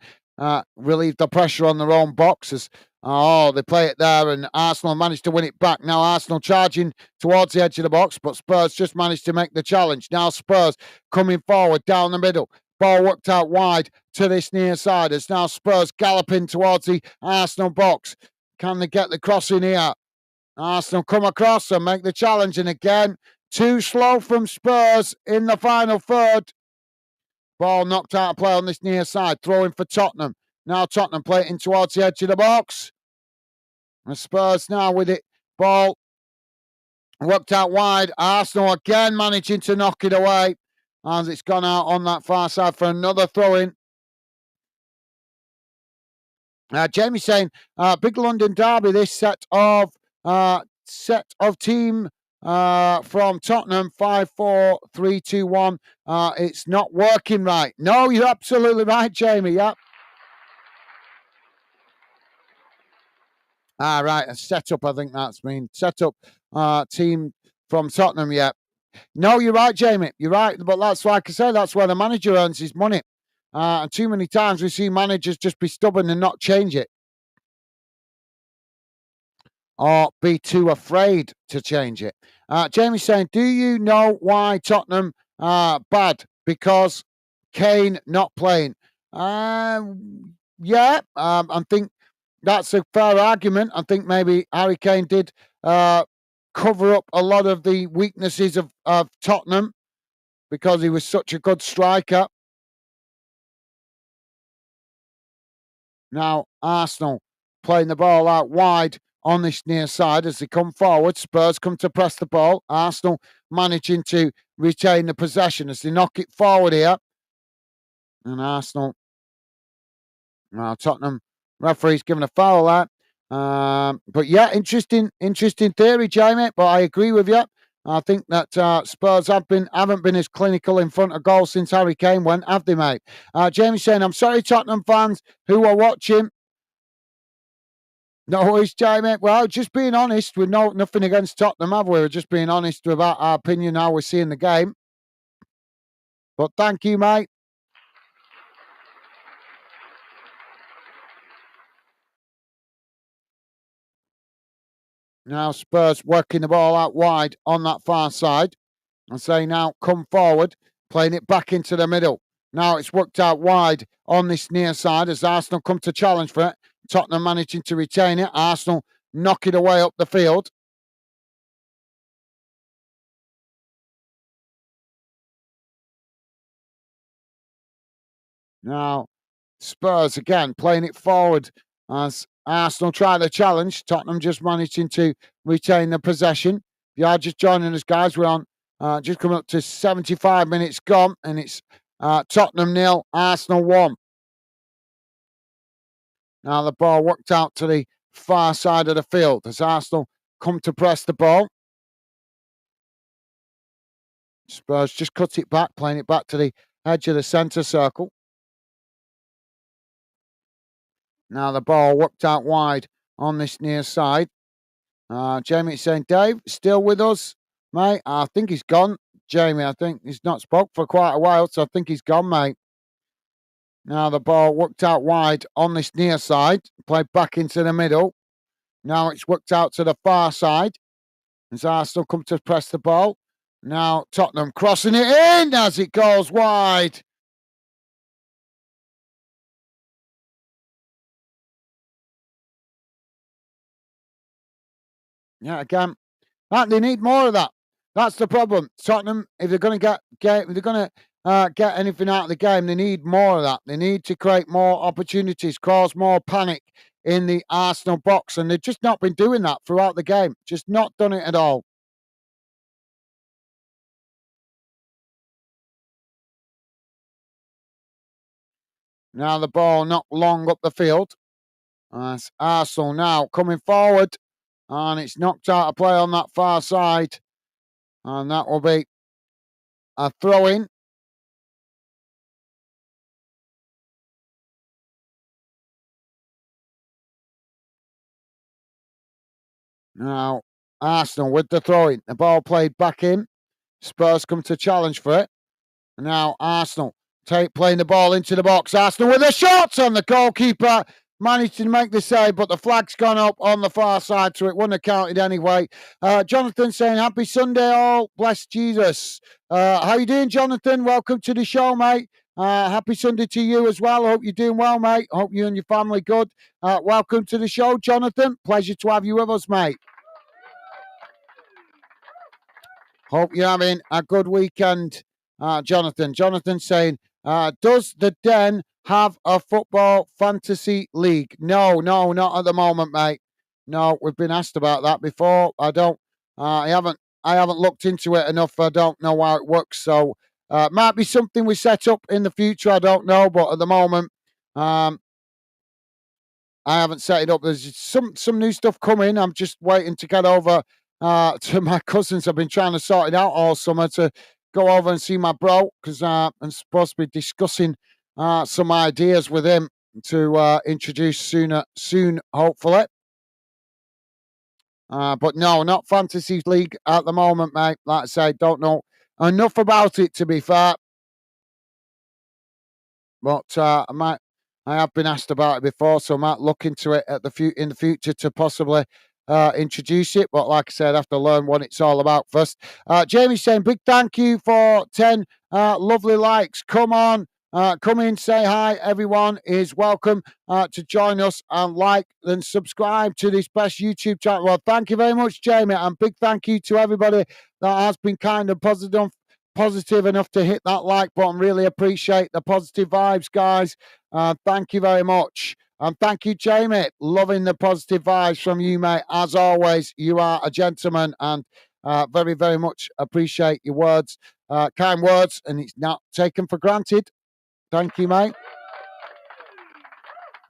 relieve the pressure on their own boxes. Oh, they play it there, and Arsenal managed to win it back. Now Arsenal charging towards the edge of the box, but Spurs just managed to make the challenge. Now Spurs coming forward down the middle. Ball worked out wide to this near side. It's now Spurs galloping towards the Arsenal box. Can they get the cross in here? Arsenal come across and make the challenge, and again, too slow from Spurs in the final third. Ball knocked out of play on this near side. Throwing for Tottenham. Now Tottenham play it in towards the edge of the box. And Spurs now with it. Ball worked out wide. Arsenal again managing to knock it away. And it's gone out on that far side for another throw-in. Jamie saying, big London derby, this set of team from Tottenham, 5-4-3-2-1. It's not working right. No, you're absolutely right, Jamie. Yep. Right. A setup, I think that's been set up team from Tottenham. Yeah. No, you're right, Jamie. You're right. But that's like I say, that's where the manager earns his money. And too many times we see managers just be stubborn and not change it, or be too afraid to change it. Jamie's saying, do you know why Tottenham are bad? Because Kane not playing. Yeah, I think that's a fair argument. I think maybe Harry Kane did cover up a lot of the weaknesses of Tottenham because he was such a good striker. Now, Arsenal playing the ball out wide on this near side as they come forward. Spurs come to press the ball. Arsenal managing to retain the possession as they knock it forward here. And Arsenal Now Tottenham referee's given a foul there. But yeah, interesting theory, Jamie. But I agree with you. I think that Spurs haven't been as clinical in front of goal since Harry Kane went, have they, mate? Jamie saying, "I'm sorry, Tottenham fans who are watching." No, it's Jamie. Well, just being honest. With nothing against Tottenham, have we? We're just being honest about our opinion, how we're seeing the game. But thank you, mate. Now Spurs working the ball out wide on that far side. And say now, come forward, playing it back into the middle. Now it's worked out wide on this near side as Arsenal come to challenge for it. Tottenham managing to retain it. Arsenal knock it away up the field. Now Spurs again playing it forward as Arsenal try the challenge. Tottenham just managing to retain the possession. If you are just joining us, guys, we're on just coming up to 75 minutes gone, and it's Tottenham 0, Arsenal 1. Now the ball worked out to the far side of the field as Arsenal come to press the ball. Spurs just cut it back, playing it back to the edge of the centre circle. Now the ball worked out wide on this near side. Jamie saying, "Dave, still with us, mate?" I think he's gone. Jamie, I think he's not spoke for quite a while, so I think he's gone, mate. Now the ball worked out wide on this near side, played back into the middle. Now it's worked out to the far side as Arsenal come to press the ball. Now Tottenham crossing it in as it goes wide. Yeah, again, they need more of that. That's the problem. Tottenham, if they're going to get anything out of the game, they need more of that. They need to create more opportunities, cause more panic in the Arsenal box, and they've just not been doing that throughout the game. Just not done it at all. Now the ball not long up the field. That's Arsenal now coming forward, and it's knocked out of play on that far side, and that will be a throw in. Now Arsenal with the throw in. The ball played back in. Spurs come to challenge for it. Now Arsenal playing the ball into the box. Arsenal with a shot, and the goalkeeper managed to make the save, but the flag's gone up on the far side, so it wouldn't have counted anyway. Jonathan saying, "Happy Sunday, all. Bless Jesus." How you doing, Jonathan? Welcome to the show, mate. Happy Sunday to you as well. Hope you're doing well, mate. Hope you and your family good. Welcome to the show, Jonathan. Pleasure to have you with us, mate. Hope you're having a good weekend, Jonathan. Jonathan saying, "Does the Den have a football fantasy league?" No, not at the moment, mate. No, we've been asked about that before. I don't. I haven't looked into it enough. I don't know how it works. So, might be something we set up in the future. I don't know, but at the moment, um, I haven't set it up. There's some new stuff coming. I'm just waiting to get over to my cousins. I've been trying to sort it out all summer to go over and see my bro because I'm supposed to be discussing some ideas with him to introduce soon, hopefully. But no, not fantasy league at the moment, mate. Like I say, don't know enough about it to be fair. But I have been asked about it before, so I might look into it in the future to possibly introduce it. But like I said, I have to learn what it's all about first. Jamie's saying, "Big thank you for 10 lovely likes. Come on, come in, say hi. Everyone is welcome to join us and like and subscribe to this best YouTube channel." Well, thank you very much, Jamie, and big thank you to everybody that has been kind and positive enough to hit that like button. Really appreciate the positive vibes, guys. Thank you very much. And thank you, Jamie. Loving the positive vibes from you, mate. As always, you are a gentleman and very, very much appreciate your words, kind words, and it's not taken for granted. Thank you, mate.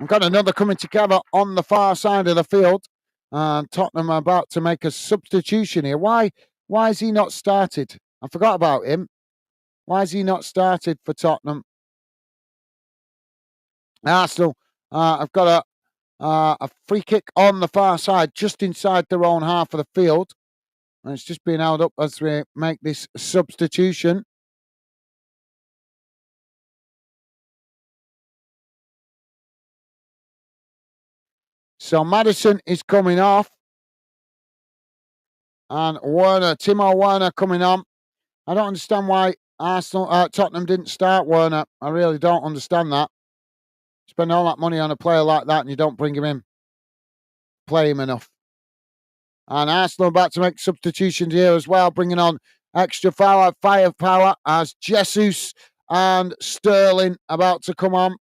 I've got another coming together on the far side of the field. And Tottenham are about to make a substitution here. Why has he not started? I forgot about him. Why has he not started for Tottenham? Arsenal have got a free kick on the far side, just inside their own half of the field. And it's just being held up as we make this substitution. So Maddison is coming off. And Werner, Timo Werner coming on. I don't understand why Tottenham didn't start Werner. I really don't understand that. Spend all that money on a player like that and you don't bring him in. Play him enough. And Arsenal about to make substitutions here as well, bringing on extra firepower as Jesus and Sterling about to come on.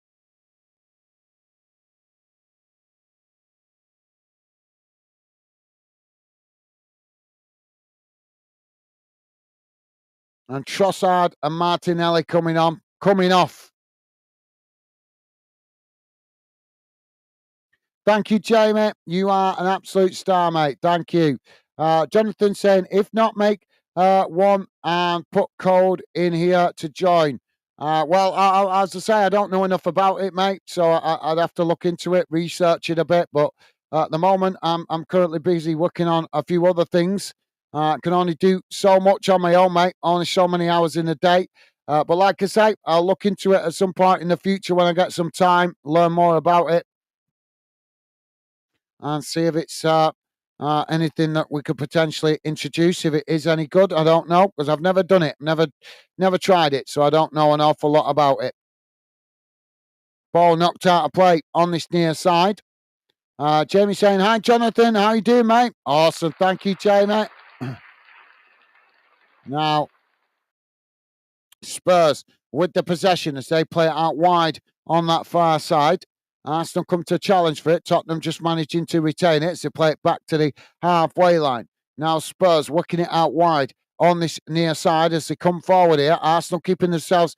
And Trossard and Martinelli coming off. Thank you, Jamie. You are an absolute star, mate. Thank you. Jonathan saying, if not, make one and put code in here to join. Well, as I say, I don't know enough about it, mate. So I'd have to look into it, research it a bit. But at the moment, I'm currently busy working on a few other things. Can only do so much on my own, mate. Only so many hours in a day. But like I say, I'll look into it at some point in the future when I get some time, learn more about it, and see if it's anything that we could potentially introduce. If it is any good, I don't know because I've never done it, never tried it, so I don't know an awful lot about it. Ball knocked out of play on this near side. Jamie saying, hi, Jonathan. How you doing, mate? Awesome. Thank you, Jamie. Now, Spurs with the possession as they play it out wide on that far side. Arsenal come to challenge for it. Tottenham just managing to retain it as they play it back to the halfway line. Now Spurs working it out wide on this near side as they come forward here. Arsenal keeping themselves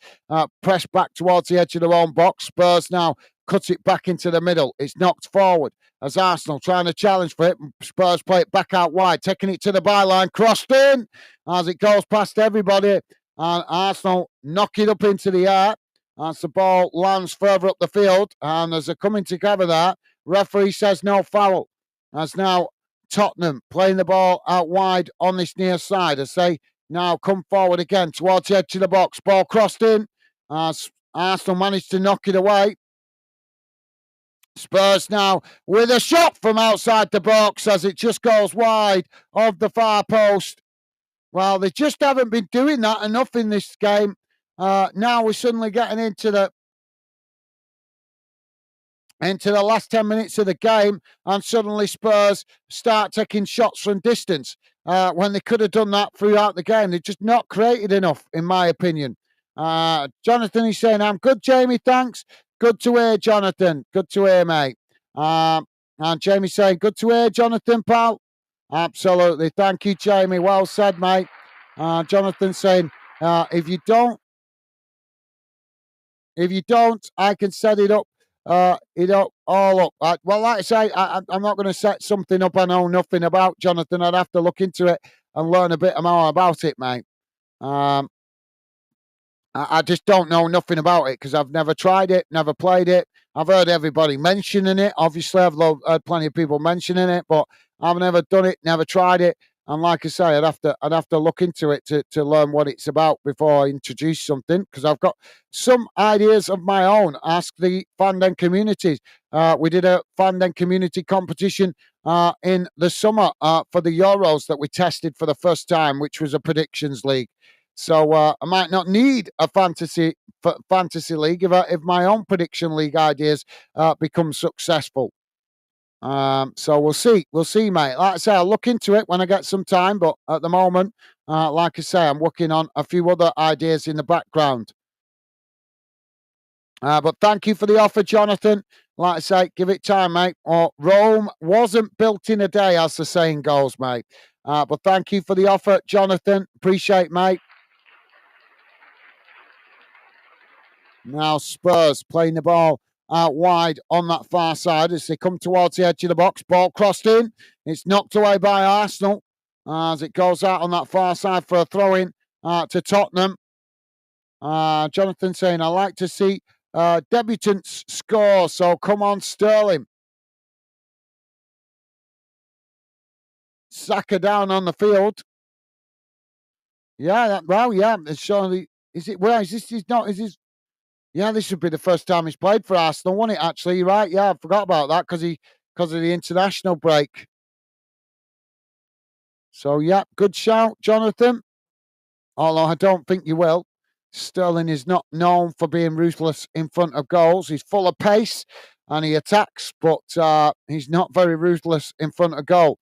pressed back towards the edge of their own box. Spurs now cut it back into the middle. It's knocked forward as Arsenal trying to challenge for it. Spurs play it back out wide, taking it to the byline, crossed in as it goes past everybody. And Arsenal knock it up into the air as the ball lands further up the field. And as they're coming together there, referee says no foul. As now Tottenham playing the ball out wide on this near side as they now come forward again towards the edge of the box. Ball crossed in as Arsenal managed to knock it away. Spurs now with a shot from outside the box as it just goes wide of the far post. Well, they just haven't been doing that enough in this game. Now we're suddenly getting into the last 10 minutes of the game, and suddenly Spurs start taking shots from distance when they could have done that throughout the game. They've just not created enough, in my opinion. Jonathan is saying, I'm good, Jamie, thanks. Good to hear, Jonathan. Good to hear, mate. And Jamie saying, good to hear, Jonathan, pal. Absolutely. Thank you, Jamie. Well said, mate. Jonathan saying, if you don't, I can set it up. All up. Well, like I say, I'm not going to set something up I know nothing about, Jonathan. I'd have to look into it and learn a bit more about it, mate. I just don't know nothing about it because I've never tried it, never played it. I've heard everybody mentioning it. Obviously, I've heard plenty of people mentioning it, but I've never done it, never tried it. And like I say, I'd have to look into it to learn what it's about before I introduce something because I've got some ideas of my own. Ask the fandom communities. We did a fandom community competition in the summer for the Euros that we tested for the first time, which was a predictions league. So I might not need a fantasy league if my own prediction league ideas become successful. So we'll see, mate. Like I say, I'll look into it when I get some time. But at the moment, like I say, I'm working on a few other ideas in the background. But thank you for the offer, Jonathan. Like I say, give it time, mate. Or Rome wasn't built in a day, as the saying goes, mate. But thank you for the offer, Jonathan. Appreciate, mate. Now Spurs playing the ball out wide on that far side as they come towards the edge of the box. Ball crossed in. It's knocked away by Arsenal as it goes out on that far side for a throw-in to Tottenham. Jonathan saying, I like to see debutants score, so come on, Sterling. Saka down on the field. Yeah, yeah. Surely, is it? Well, is this? Is not? Is this? Yeah, this should be the first time he's played for Arsenal, wasn't it? Actually, you're right. Yeah, I forgot about that because of the international break. So yeah, good shout, Jonathan. Although I don't think you will. Sterling is not known for being ruthless in front of goals. He's full of pace and he attacks, but he's not very ruthless in front of goal.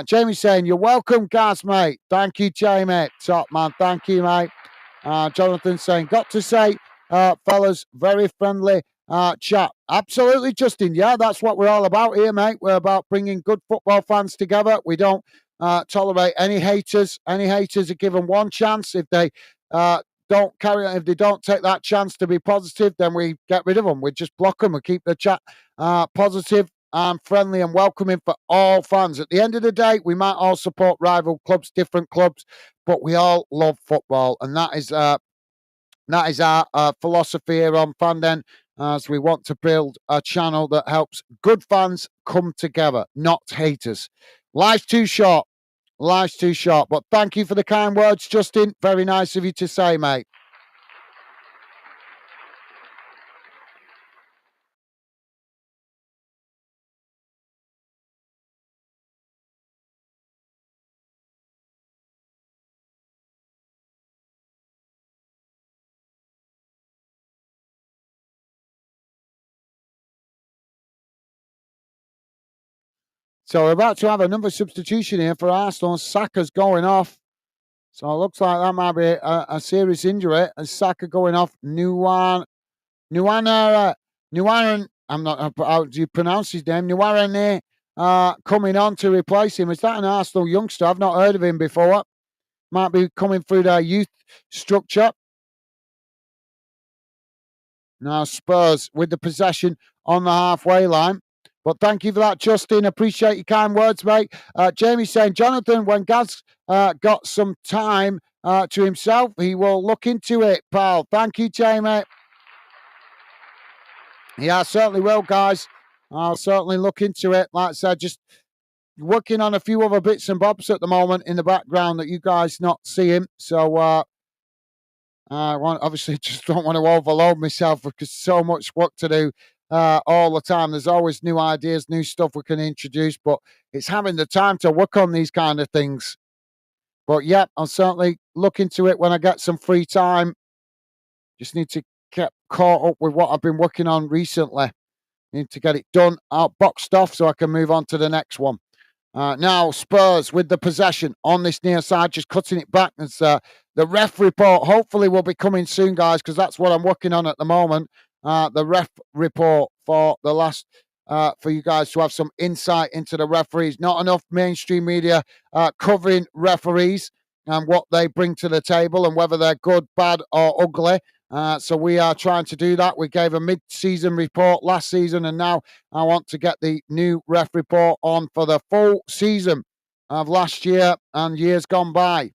Jamie saying, you're welcome, Gaz, mate. Thank you, Jamie. Top man. Thank you, mate. Jonathan saying, got to say, fellas, very friendly chat. Absolutely, Justin. Yeah, that's what we're all about here, mate. We're about bringing good football fans together. We don't tolerate any haters. Any haters are given one chance. If they don't carry on, if they don't take that chance to be positive, then we get rid of them. We just block them and keep the chat positive and friendly and welcoming for all fans. At the end of the day, we might all support rival clubs, different clubs, but we all love football, and that is our philosophy here on Fanden, as we want to build a channel that helps good fans come together, not haters. Life's too short. Life's too short. But thank you for the kind words, Justin. Very nice of you to say, mate. So we're about to have another substitution here for Arsenal. Saka's going off. So it looks like that might be a serious injury. And Saka going off. Nuwaran. I'm not. How do you pronounce his name? Nuwarane coming on to replace him. Is that an Arsenal youngster? I've not heard of him before. Might be coming through their youth structure. Now Spurs with the possession on the halfway line. But thank you for that, Justin. Appreciate your kind words, mate. Jamie saying, Jonathan, when Gaz got some time to himself, he will look into it, pal. Thank you, Jamie. Yeah, I certainly will, guys. I'll certainly look into it. Like I said, just working on a few other bits and bobs at the moment in the background that you guys not seeing. So I obviously just don't want to overload myself because so much work to do all the time. There's always new ideas, new stuff we can introduce, but it's having the time to work on these kind of things. But yeah, I'll certainly look into it when I get some free time. Just need to get caught up with what I've been working on recently. Need to get it done, out boxed off, so I can move on to the next one. Now Spurs with the possession on this near side, just cutting it back. As the ref report hopefully will be coming soon, guys, because that's what I'm working on at the moment. The ref report for the last for you guys to have some insight into the referees. Not enough mainstream media covering referees and what they bring to the table and whether they're good, bad, or ugly. So we are trying to do that. We gave a mid-season report last season, and now I want to get the new ref report on for the full season of last year and years gone by.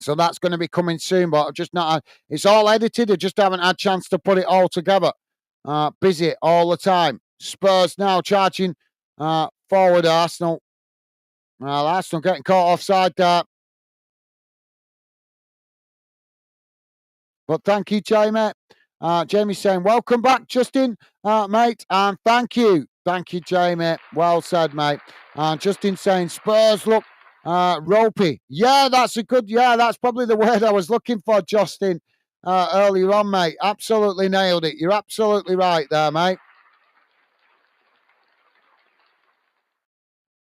So that's going to be coming soon, but I've just not. It's all edited. I just haven't had a chance to put it all together. Busy all the time. Spurs now charging forward. Arsenal. Arsenal getting caught offside there. But thank you, Jamie. Jamie saying, welcome back, Justin, mate, and thank you. Thank you, Jamie. Well said, mate. Justin saying, Spurs look ropey. Yeah, that's probably the word I was looking for, Justin, earlier on, mate. Absolutely nailed it. You're absolutely right there, mate.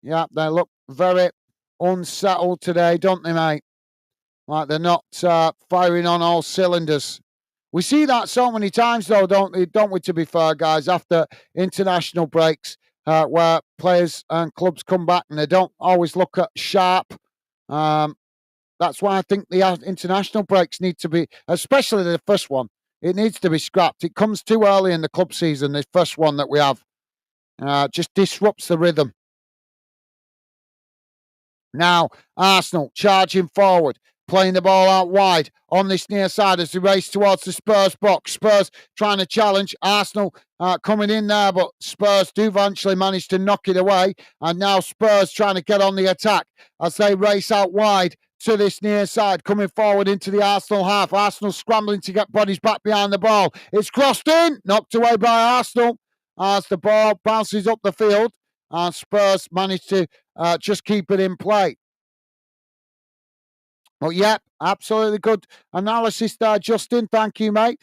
Yeah, they look very unsettled today, don't they, mate? Like they're not firing on all cylinders. We see that so many times, though, don't we? To be fair, guys, after international breaks, where players and clubs come back and they don't always look at sharp. That's why I think the international breaks need to be, especially the first one. It needs to be scrapped. It comes too early in the club season, this first one that we have. Just disrupts the rhythm. Now, Arsenal charging forward, playing the ball out wide on this near side as they race towards the Spurs box. Spurs trying to challenge. Arsenal coming in there, but Spurs do eventually manage to knock it away. And now Spurs trying to get on the attack as they race out wide to this near side, coming forward into the Arsenal half. Arsenal scrambling to get bodies back behind the ball. It's crossed in, knocked away by Arsenal as the ball bounces up the field. And Spurs manage to just keep it in play. Well, yeah, absolutely good analysis there, Justin. Thank you, mate.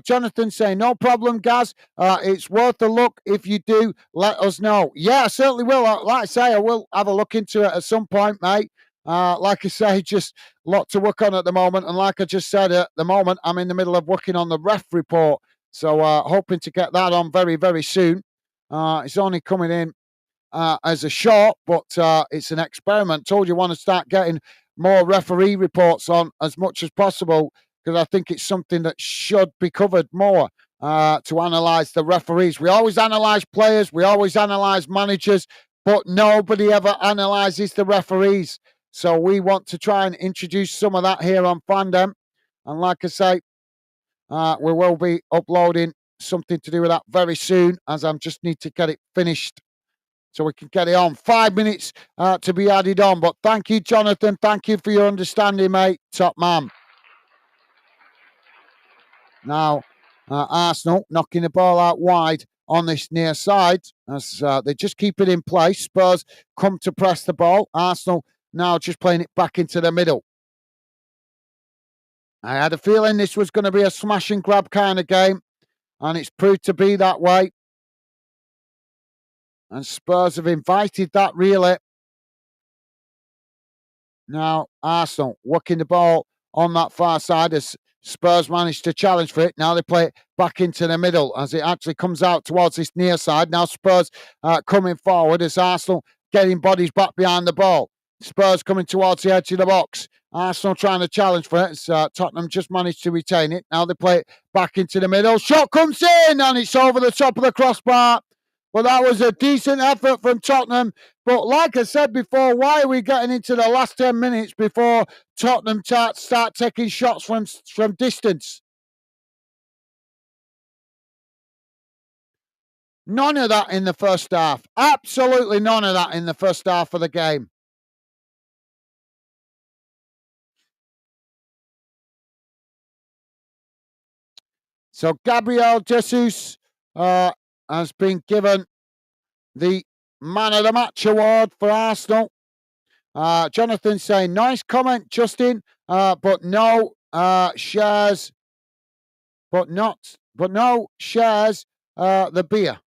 Jonathan saying, no problem, Gaz. It's worth a look. If you do, let us know. Yeah, I certainly will. Like I say, I will have a look into it at some point, mate. Like I say, just a lot to work on at the moment. And like I just said, at the moment, I'm in the middle of working on the ref report. So hoping to get that on very, very soon. It's only coming in as a short, but it's an experiment. Told you want to start getting more referee reports on as much as possible because I think it's something that should be covered more to analyse the referees. We always analyse players, we always analyse managers, but nobody ever analyses the referees. So we want to try and introduce some of that here on Fandom. And like I say, we will be uploading something to do with that very soon as I just need to get it finished so we can get it on. 5 minutes to be added on. But thank you, Jonathan. Thank you for your understanding, mate. Top man. Now, Arsenal knocking the ball out wide on this near side as they just keep it in place. Spurs come to press the ball. Arsenal now just playing it back into the middle. I had a feeling this was going to be a smash and grab kind of game, and it's proved to be that way. And Spurs have invited that really. Now, Arsenal working the ball on that far side as Spurs managed to challenge for it. Now they play it back into the middle as it actually comes out towards this near side. Now Spurs coming forward as Arsenal getting bodies back behind the ball. Spurs coming towards the edge of the box. Arsenal trying to challenge for it as Tottenham just managed to retain it. Now they play it back into the middle. Shot comes in and it's over the top of the crossbar. Well, that was a decent effort from Tottenham. But like I said before, why are we getting into the last 10 minutes before Tottenham start taking shots from distance? None of that in the first half. Absolutely none of that in the first half of the game. So Gabriel Jesus has been given the Man of the Match award for Arsenal. Jonathan saying, nice comment, Justin, but no shares, but no shares the beer.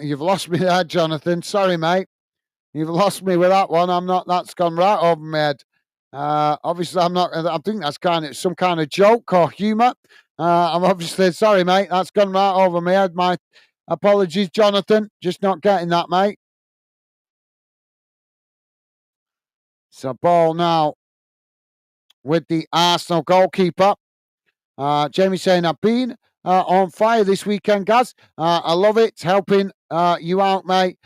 You've lost me there, Jonathan. Sorry, mate. You've lost me with that one. I'm not. That's gone right over my head. Obviously, I'm not. I think that's kind of some kind of joke or humour. I'm obviously sorry, mate. That's gone right over my head. My apologies, Jonathan. Just not getting that, mate. So ball now with the Arsenal goalkeeper. Jamie saying, I've been on fire this weekend, Gaz. I love it. Helping you out, mate.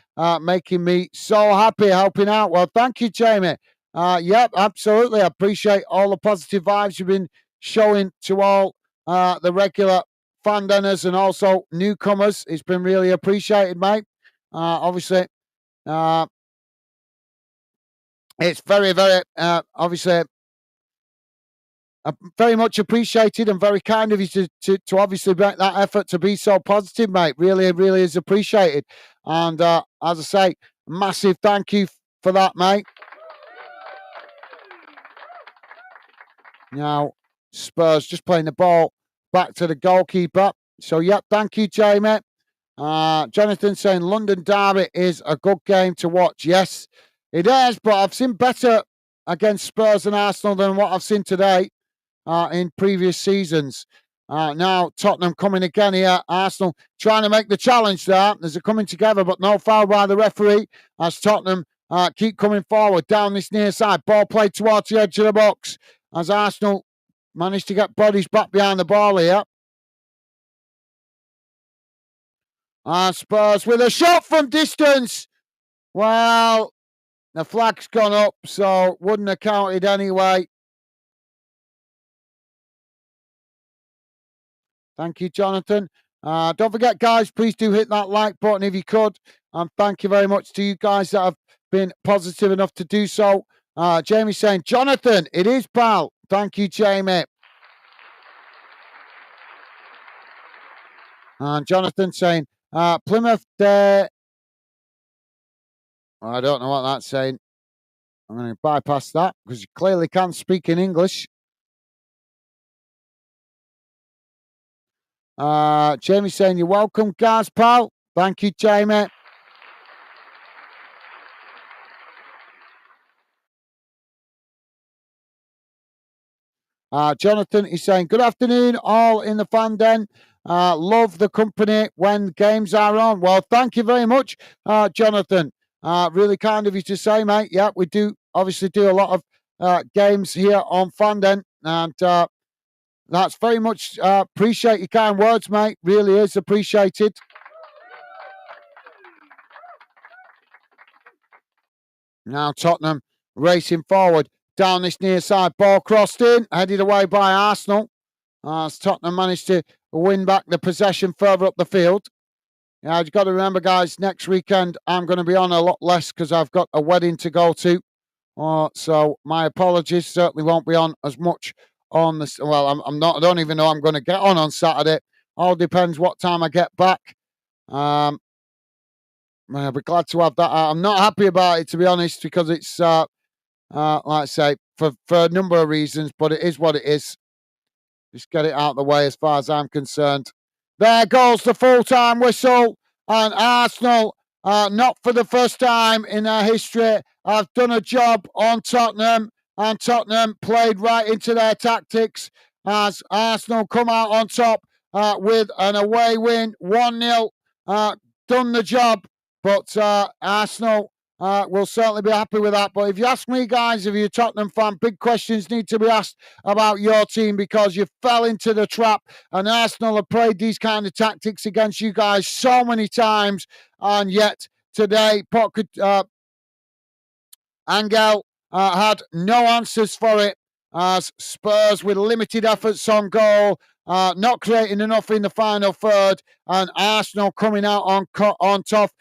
Making me so happy helping out. Well, thank you, Jamie. Yep, absolutely. I appreciate all the positive vibes you've been showing to all the regular fan dinners and also newcomers. It's been really appreciated, mate. Obviously, it's very, very, obviously, very much appreciated and very kind of you to obviously make that effort to be so positive, mate. Really, really is appreciated. And as I say, massive thank you for that, mate. Now, Spurs just playing the ball back to the goalkeeper. So, yep, thank you, Jamie. Jonathan saying London Derby is a good game to watch. Yes, it is, but I've seen better against Spurs and Arsenal than what I've seen today. In previous seasons. Now Tottenham coming again here. Arsenal trying to make the challenge there. There's a coming together, but no foul by the referee as Tottenham keep coming forward down this near side. Ball played towards the edge of the box as Arsenal managed to get bodies back behind the ball here. Spurs with a shot from distance. Well, the flag's gone up, so wouldn't have counted anyway. Thank you, Jonathan. Don't forget, guys, please do hit that like button if you could. And thank you very much to you guys that have been positive enough to do so. Jamie saying, Jonathan, it is pal. Thank you, Jamie. And Jonathan saying, Plymouth, I don't know what that's saying. I'm going to bypass that because you clearly can't speak in English. Jamie saying, you're welcome, guys, pal. Thank you, Jamie. Jonathan is saying, good afternoon, all in the fan den. Love the company when games are on. Well, thank you very much, Jonathan. Really kind of you to say, mate. Yeah, we do obviously do a lot of games here on Fanden, and that's very much appreciate your kind words, mate. Really is appreciated. Now Tottenham racing forward down this near side. Ball crossed in, headed away by Arsenal. As Tottenham managed to win back the possession further up the field. Yeah, you've got to remember, guys, next weekend I'm going to be on a lot less because I've got a wedding to go to. So my apologies. Certainly won't be on as much on this. Well, I'm not. I don't even know I'm going to get on Saturday. All depends what time I get back. I'll be glad to have that. I'm not happy about it, to be honest, because it's like I say for a number of reasons, but it is what it is. Just get it out of the way as far as I'm concerned. There goes the full-time whistle. And Arsenal, not for the first time in their history, have done a job on Tottenham. And Tottenham played right into their tactics as Arsenal come out on top with an away win, 1-0. Done the job. But Arsenal will certainly be happy with that. But if you ask me, guys, if you're a Tottenham fan, big questions need to be asked about your team because you fell into the trap. And Arsenal have played these kind of tactics against you guys so many times. And yet today, Angel had no answers for it as Spurs with limited efforts on goal, not creating enough in the final third, and Arsenal coming out on top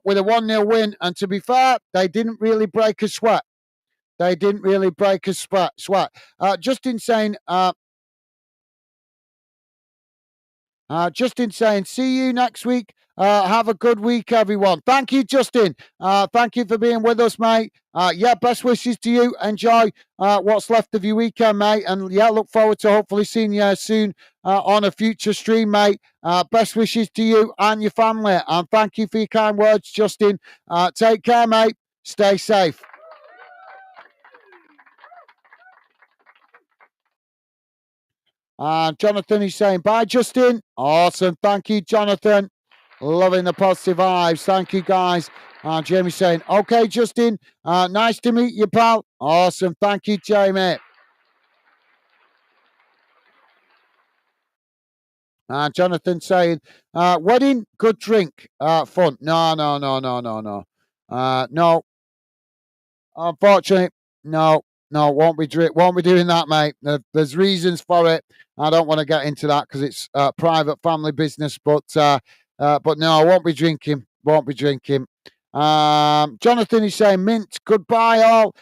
with a 1-0 win. And to be fair, they didn't really break a sweat. They didn't really break a sweat. Justin saying, see you next week. Have a good week, everyone. Thank you, Justin. Thank you for being with us, mate. Yeah, best wishes to you. Enjoy what's left of your weekend, mate. And yeah, look forward to hopefully seeing you soon on a future stream, mate. Best wishes to you and your family. And thank you for your kind words, Justin. Take care, mate. Stay safe. Jonathan is saying, bye, Justin. Awesome. Thank you, Jonathan. Loving the positive vibes. Thank you, guys. Jamie saying, okay, Justin. Nice to meet you, pal. Awesome. Thank you, Jamie. Jonathan saying, wedding, good drink, fun. No. No. Unfortunately, no, won't be doing that, mate. There's reasons for it. I don't want to get into that because it's private family business. But no, I won't be drinking. Jonathan is saying, mint, goodbye all.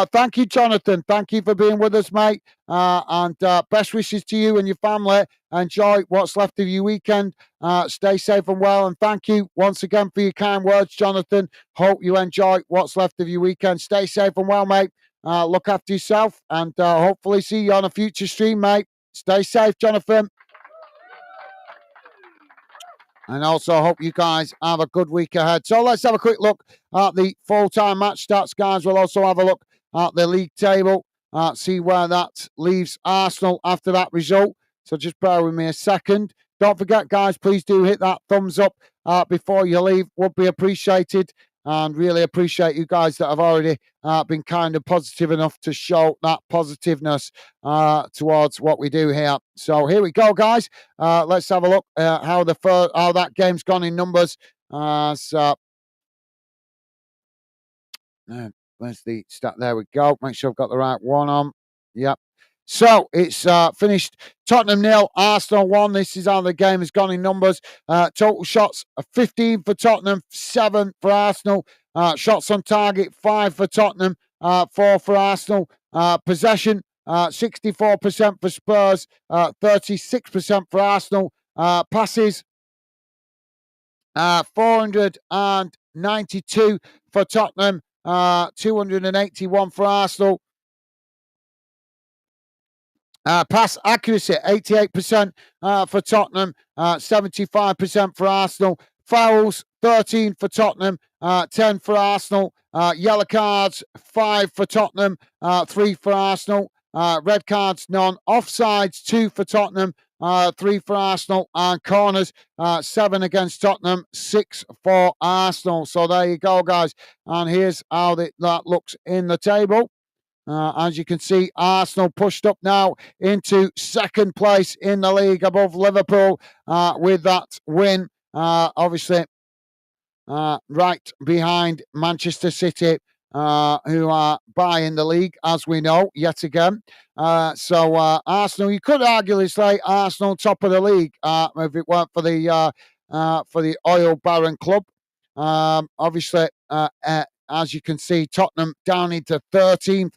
Thank you, Jonathan. Thank you for being with us, mate. And best wishes to you and your family. Enjoy what's left of your weekend. Stay safe and well. And thank you once again for your kind words, Jonathan. Hope you enjoy what's left of your weekend. Stay safe and well, mate. Look after yourself and hopefully see you on a future stream, mate. Stay safe, Jonathan. And also hope you guys have a good week ahead. So let's have a quick look at the full-time match stats, guys. We'll also have a look at the league table, see where that leaves Arsenal after that result. So just bear with me a second. Don't forget, guys, please do hit that thumbs up before you leave. Would be appreciated. And really appreciate you guys that have already been kind of positive enough to show that positiveness towards what we do here. So here we go, guys. Let's have a look how that game's gone in numbers. Where's the stat? There we go. Make sure I've got the right one on. Yep. So it's finished Tottenham 0, Arsenal 1. This is how the game has gone in numbers. Total shots 15 for Tottenham, 7 for Arsenal. Shots on target 5 for Tottenham, 4 for Arsenal. Possession 64% for Spurs, 36% for Arsenal. Passes 492 for Tottenham, 281 for Arsenal. Pass accuracy 88% for Tottenham, 75% for Arsenal. Fouls 13 for Tottenham, 10 for Arsenal. Yellow cards 5 for Tottenham, 3 for Arsenal. Red cards none. Offsides 2 for Tottenham, 3 for Arsenal, and corners 7 against Tottenham, 6 for Arsenal. So there you go, guys. And here's how that looks in the table. As you can see, Arsenal pushed up now into second place in the league above Liverpool with that win. Obviously, right behind Manchester City, who are buying the league, as we know, yet again. So Arsenal, you could arguably say Arsenal top of the league if it weren't for the oil baron club. Obviously, as you can see, Tottenham down into 13th.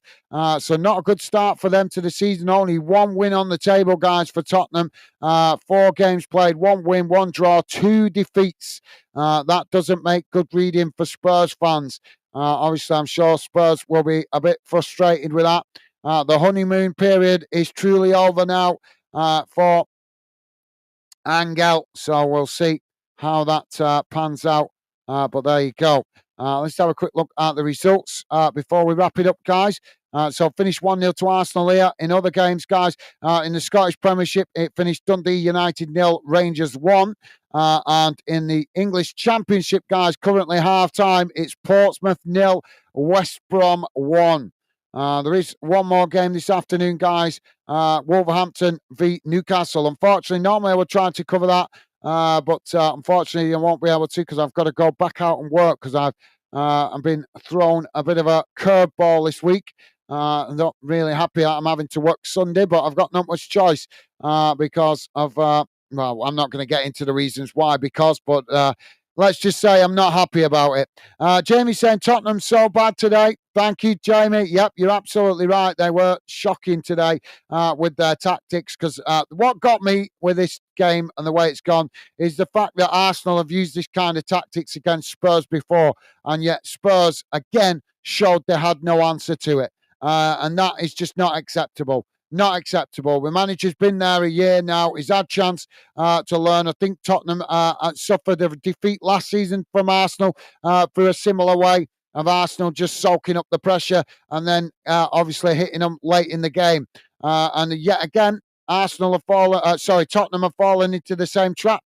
So not a good start for them to the season. Only one win on the table, guys, for Tottenham. 4 games played, 1 win, 1 draw, 2 defeats. That doesn't make good reading for Spurs fans. Obviously, I'm sure Spurs will be a bit frustrated with that. The honeymoon period is truly over now for Angel. So we'll see how that pans out. But there you go. Let's have a quick look at the results before we wrap it up, guys. So finished 1-0 to Arsenal here. In other games, guys, in the Scottish Premiership, it finished Dundee United 0, Rangers 1. And in the English Championship, guys, currently half-time, it's Portsmouth 0, West Brom 1. There is one more game this afternoon, guys. Wolverhampton v Newcastle. Unfortunately, normally I would try to cover that. But unfortunately, I won't be able to because I've got to go back out and work because I've been thrown a bit of a curveball this week. I'm not really happy I'm having to work Sunday, but I've got not much choice because of, well, I'm not going to get into the reasons why, but let's just say I'm not happy about it. Jamie saying Tottenham so bad today. Thank you, Jamie. Yep, you're absolutely right. They were shocking today with their tactics because what got me with this game and the way it's gone is the fact that Arsenal have used this kind of tactics against Spurs before, and yet Spurs, again, showed they had no answer to it. And that is just not acceptable. Not acceptable. The manager's been there a year now. He's had chance to learn. I think Tottenham suffered a defeat last season from Arsenal for a similar way of Arsenal just soaking up the pressure and then obviously hitting them late in the game. And yet again, Tottenham have fallen into the same trap.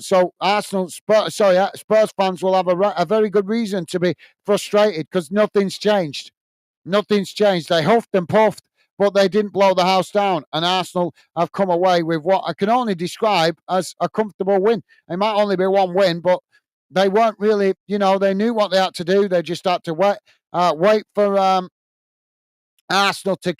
So Spurs fans will have a very good reason to be frustrated because nothing's changed. Nothing's changed. They huffed and puffed, but they didn't blow the house down. And Arsenal have come away with what I can only describe as a comfortable win. It might only be one win, but they weren't really, they knew what they had to do. They just had to wait for Arsenal to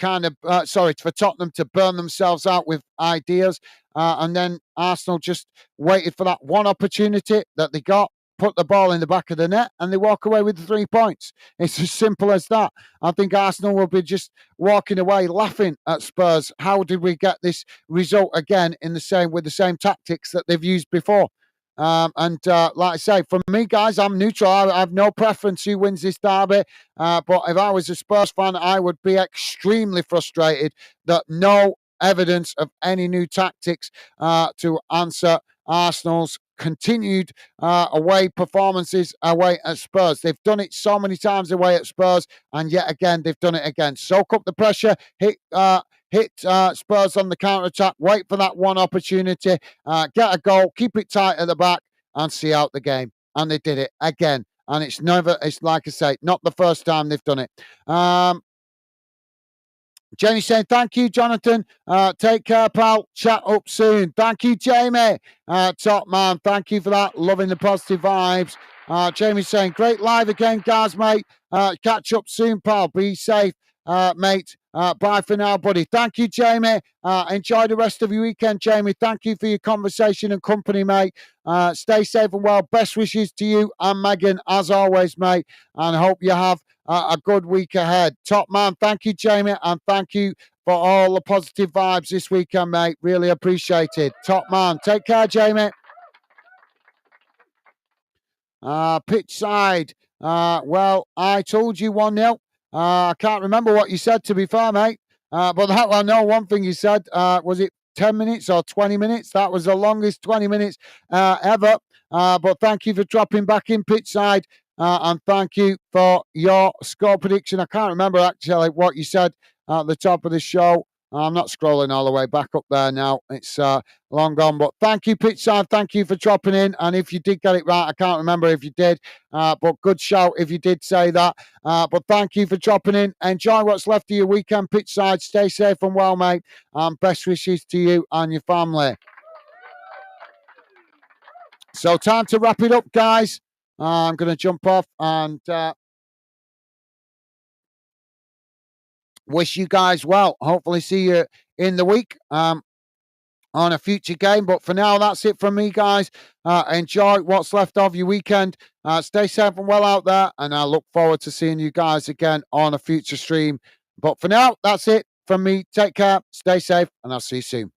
for Tottenham to burn themselves out with ideas. And then Arsenal just waited for that one opportunity that they got, put the ball in the back of the net, and they walk away with the 3 points. It's as simple as that. I think Arsenal will be just walking away laughing at Spurs. How did we get this result again with the same tactics that they've used before? Like I say, for me, guys, I'm neutral. I have no preference who wins this derby. But if I was a Spurs fan, I would be extremely frustrated that no evidence of any new tactics to answer Arsenal's continued away performances away at Spurs. They've done it so many times away at Spurs, and yet again, they've done it again. Soak up the pressure, hit hit Spurs on the counter-attack, wait for that one opportunity, get a goal, keep it tight at the back, and see out the game. And they did it again. And it's like I say, not the first time they've done it. Jamie saying, thank you, Jonathan. Take care, pal. Chat up soon. Thank you, Jamie. Top man. Thank you for that. Loving the positive vibes. Jamie saying, great live again, guys, mate. Catch up soon, pal. Be safe, mate. Bye for now, buddy. Thank you, Jamie. Enjoy the rest of your weekend, Jamie. Thank you for your conversation and company, mate. Stay safe and well. Best wishes to you and Megan, as always, mate. And I hope you have a good week ahead. Top man, thank you, Jamie, and thank you for all the positive vibes this weekend, mate. Really appreciated. Top man, take care, Jamie. Pitch side. Well, I told you 1-0. I can't remember what you said, to be fair, mate. But that, I know one thing you said. Was it 10 minutes or 20 minutes? That was the longest 20 minutes ever. But thank you for dropping back in pitch side. And thank you for your score prediction. I can't remember actually what you said at the top of the show. I'm not scrolling all the way back up there now. It's long gone. But thank you, Pitchside. Thank you for dropping in. And if you did get it right, I can't remember if you did. But good shout if you did say that. But thank you for dropping in. Enjoy what's left of your weekend, Pitchside. Stay safe and well, mate. And best wishes to you and your family. So time to wrap it up, guys. I'm going to jump off and wish you guys well. Hopefully see you in the week on a future game. But for now, that's it from me, guys. Enjoy what's left of your weekend. Stay safe and well out there. And I look forward to seeing you guys again on a future stream. But for now, that's it from me. Take care. Stay safe. And I'll see you soon.